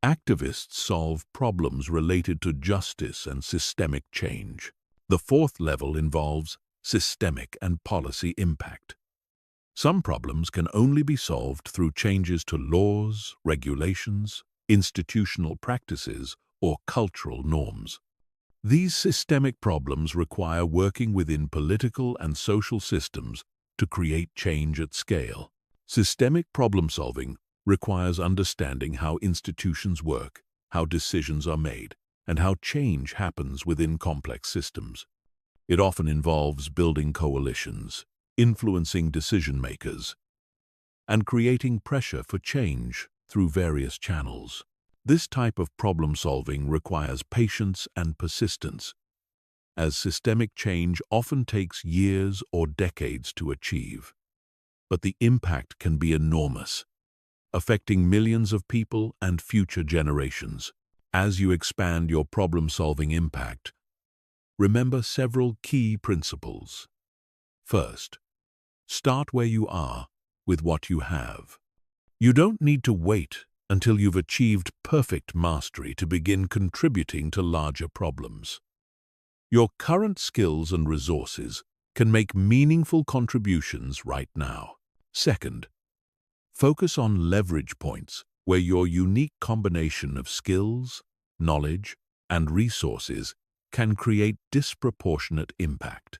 Activists solve problems related to justice and systemic change. The fourth level involves systemic and policy impact. Some problems can only be solved through changes to laws, regulations, institutional practices, or cultural norms. These systemic problems require working within political and social systems to create change at scale. Systemic problem-solving requires understanding how institutions work, how decisions are made, and how change happens within complex systems. It often involves building coalitions, influencing decision-makers, and creating pressure for change through various channels. This type of problem-solving requires patience and persistence, as systemic change often takes years or decades to achieve. But the impact can be enormous, affecting millions of people and future generations. As you expand your problem-solving impact, remember several key principles. First, start where you are with what you have. You don't need to wait until you've achieved perfect mastery to begin contributing to larger problems. Your current skills and resources can make meaningful contributions right now. Second, focus on leverage points where your unique combination of skills, knowledge, and resources can create disproportionate impact.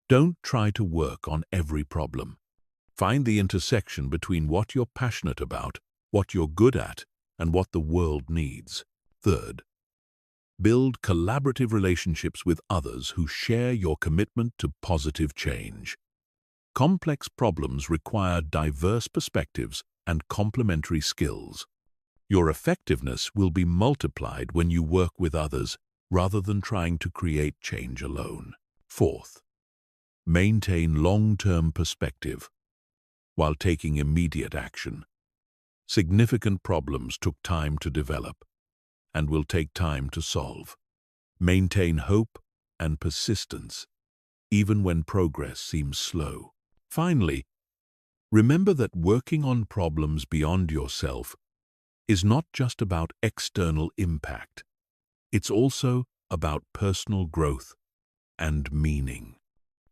Don't try to work on every problem. Find the intersection between what you're passionate about, what you're good at, and what the world needs. Third, build collaborative relationships with others who share your commitment to positive change. Complex problems require diverse perspectives and complementary skills. Your effectiveness will be multiplied when you work with others rather than trying to create change alone. Fourth, maintain long-term perspective while taking immediate action. Significant problems took time to develop and will take time to solve. Maintain hope and persistence, even when progress seems slow. Finally, remember that working on problems beyond yourself is not just about external impact. It's also about personal growth and meaning.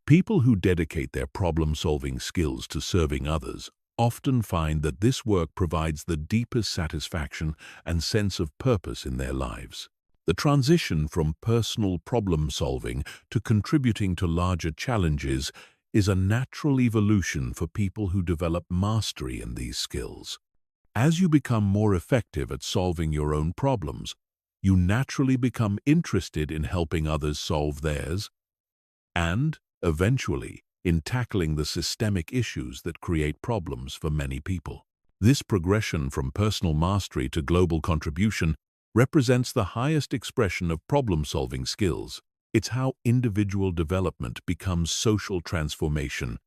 People who dedicate their problem-solving skills to serving others often find that this work provides the deepest satisfaction and sense of purpose in their lives. The transition from personal problem-solving to contributing to larger challenges is a natural evolution for people who develop mastery in these skills. As you become more effective at solving your own problems, you naturally become interested in helping others solve theirs, and, eventually, in tackling the systemic issues that create problems for many people. This progression from personal mastery to global contribution represents the highest expression of problem-solving skills. It's how individual development becomes social transformation,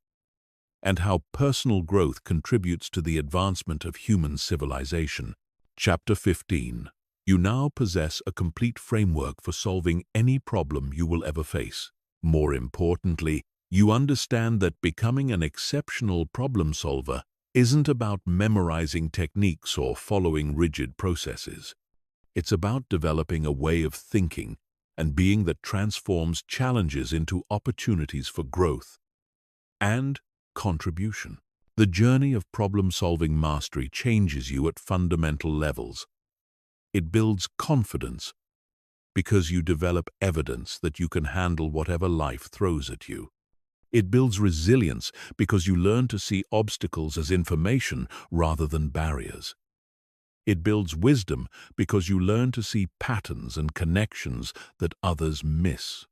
and how personal growth contributes to the advancement of human civilization. Chapter 15. You now possess a complete framework for solving any problem you will ever face. More importantly, you understand that becoming an exceptional problem solver isn't about memorizing techniques or following rigid processes. It's about developing a way of thinking and being that transforms challenges into opportunities for growth and contribution. The journey of problem-solving mastery changes you at fundamental levels. It builds confidence because you develop evidence that you can handle whatever life throws at you. It builds resilience because you learn to see obstacles as information rather than barriers. It builds wisdom because you learn to see patterns and connections that others miss.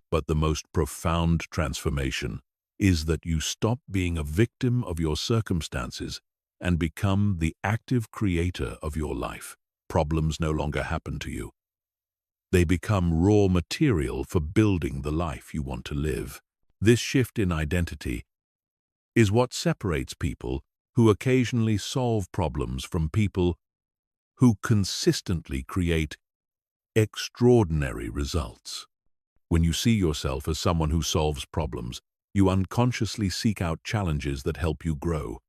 But the most profound transformation is that you stop being a victim of your circumstances and become the active creator of your life. Problems no longer happen to you. They become raw material for building the life you want to live. This shift in identity is what separates people who occasionally solve problems from people who consistently create extraordinary results. When you see yourself as someone who solves problems, you unconsciously seek out challenges that help you grow.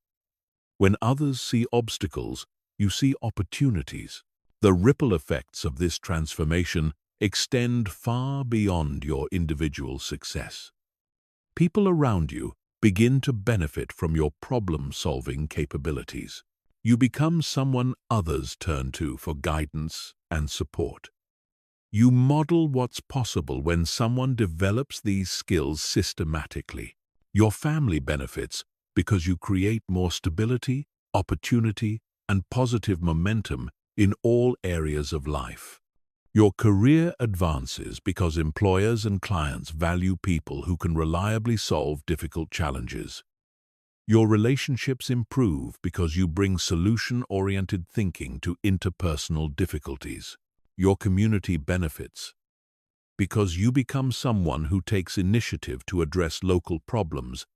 When others see obstacles, you see opportunities. The ripple effects of this transformation extend far beyond your individual success. People around you begin to benefit from your problem-solving capabilities. You become someone others turn to for guidance and support. You model what's possible when someone develops these skills systematically. Your family benefits because you create more stability, opportunity, and positive momentum in all areas of life. Your career advances because employers and clients value people who can reliably solve difficult challenges. Your relationships improve because you bring solution-oriented thinking to interpersonal difficulties. Your community benefits because you become someone who takes initiative to address local problems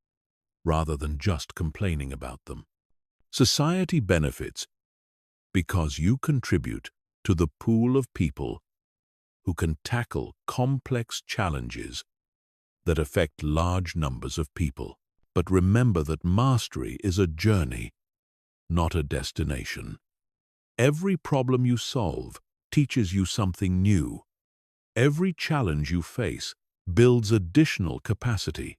rather than just complaining about them. Society benefits because you contribute to the pool of people who can tackle complex challenges that affect large numbers of people. But remember that mastery is a journey, not a destination. Every problem you solve teaches you something new. Every challenge you face builds additional capacity.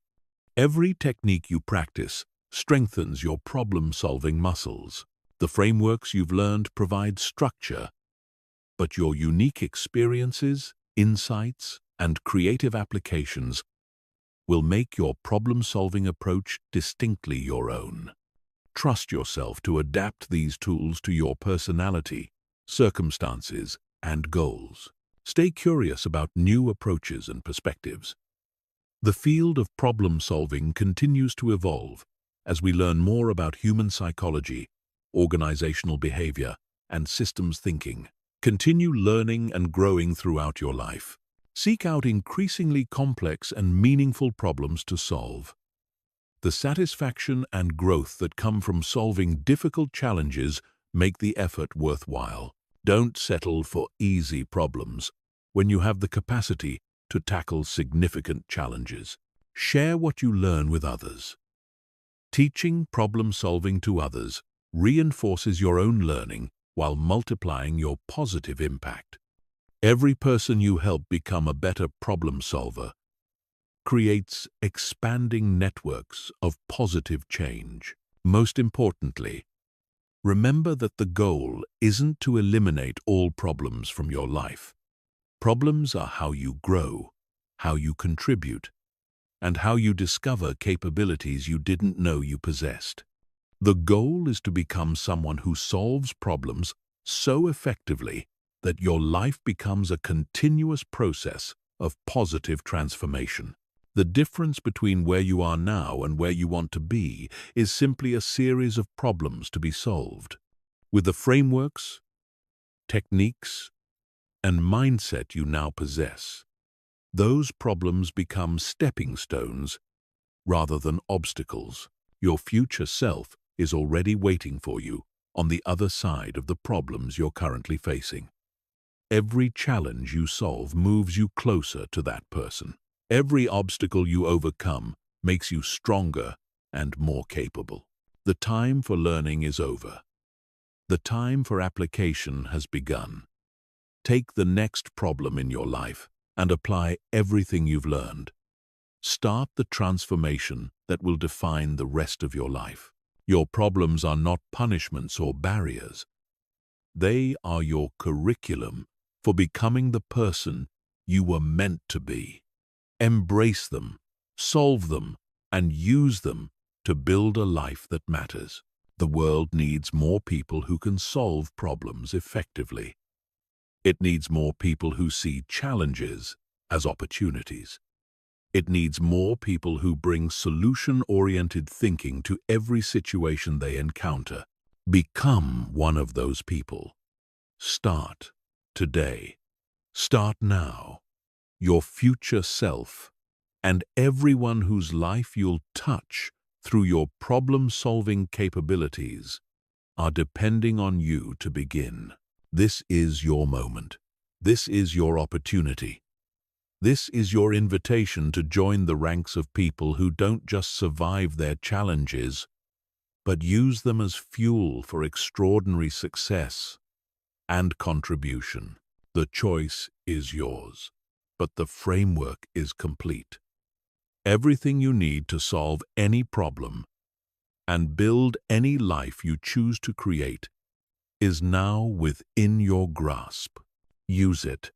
Every technique you practice strengthens your problem-solving muscles. The frameworks you've learned provide structure, but your unique experiences, insights, and creative applications will make your problem-solving approach distinctly your own. Trust yourself to adapt these tools to your personality, circumstances, and goals. Stay curious about new approaches and perspectives. The field of problem-solving continues to evolve as we learn more about human psychology, organizational behavior, and systems thinking. Continue learning and growing throughout your life. Seek out increasingly complex and meaningful problems to solve. The satisfaction and growth that come from solving difficult challenges make the effort worthwhile. Don't settle for easy problems when you have the capacity to tackle significant challenges. Share what you learn with others. Teaching problem-solving to others reinforces your own learning while multiplying your positive impact. Every person you help become a better problem solver creates expanding networks of positive change. Most importantly, remember that the goal isn't to eliminate all problems from your life. Problems are how you grow, how you contribute, and how you discover capabilities you didn't know you possessed. The goal is to become someone who solves problems so effectively that your life becomes a continuous process of positive transformation. The difference between where you are now and where you want to be is simply a series of problems to be solved. With the frameworks, techniques, and mindset you now possess, those problems become stepping stones rather than obstacles. Your future self is already waiting for you on the other side of the problems you're currently facing. Every challenge you solve moves you closer to that person. Every obstacle you overcome makes you stronger and more capable. The time for learning is over. The time for application has begun. Take the next problem in your life and apply everything you've learned. Start the transformation that will define the rest of your life. Your problems are not punishments or barriers. They are your curriculum for becoming the person you were meant to be. Embrace them, solve them, and use them to build a life that matters. The world needs more people who can solve problems effectively. It needs more people who see challenges as opportunities. It needs more people who bring solution-oriented thinking to every situation they encounter. Become one of those people. Start today. Start now. Your future self and everyone whose life you'll touch through your problem-solving capabilities are depending on you to begin. This is your moment. This is your opportunity. This is your invitation to join the ranks of people who don't just survive their challenges, but use them as fuel for extraordinary success and contribution. The choice is yours, but the framework is complete. Everything you need to solve any problem and build any life you choose to create is now within your grasp. Use it.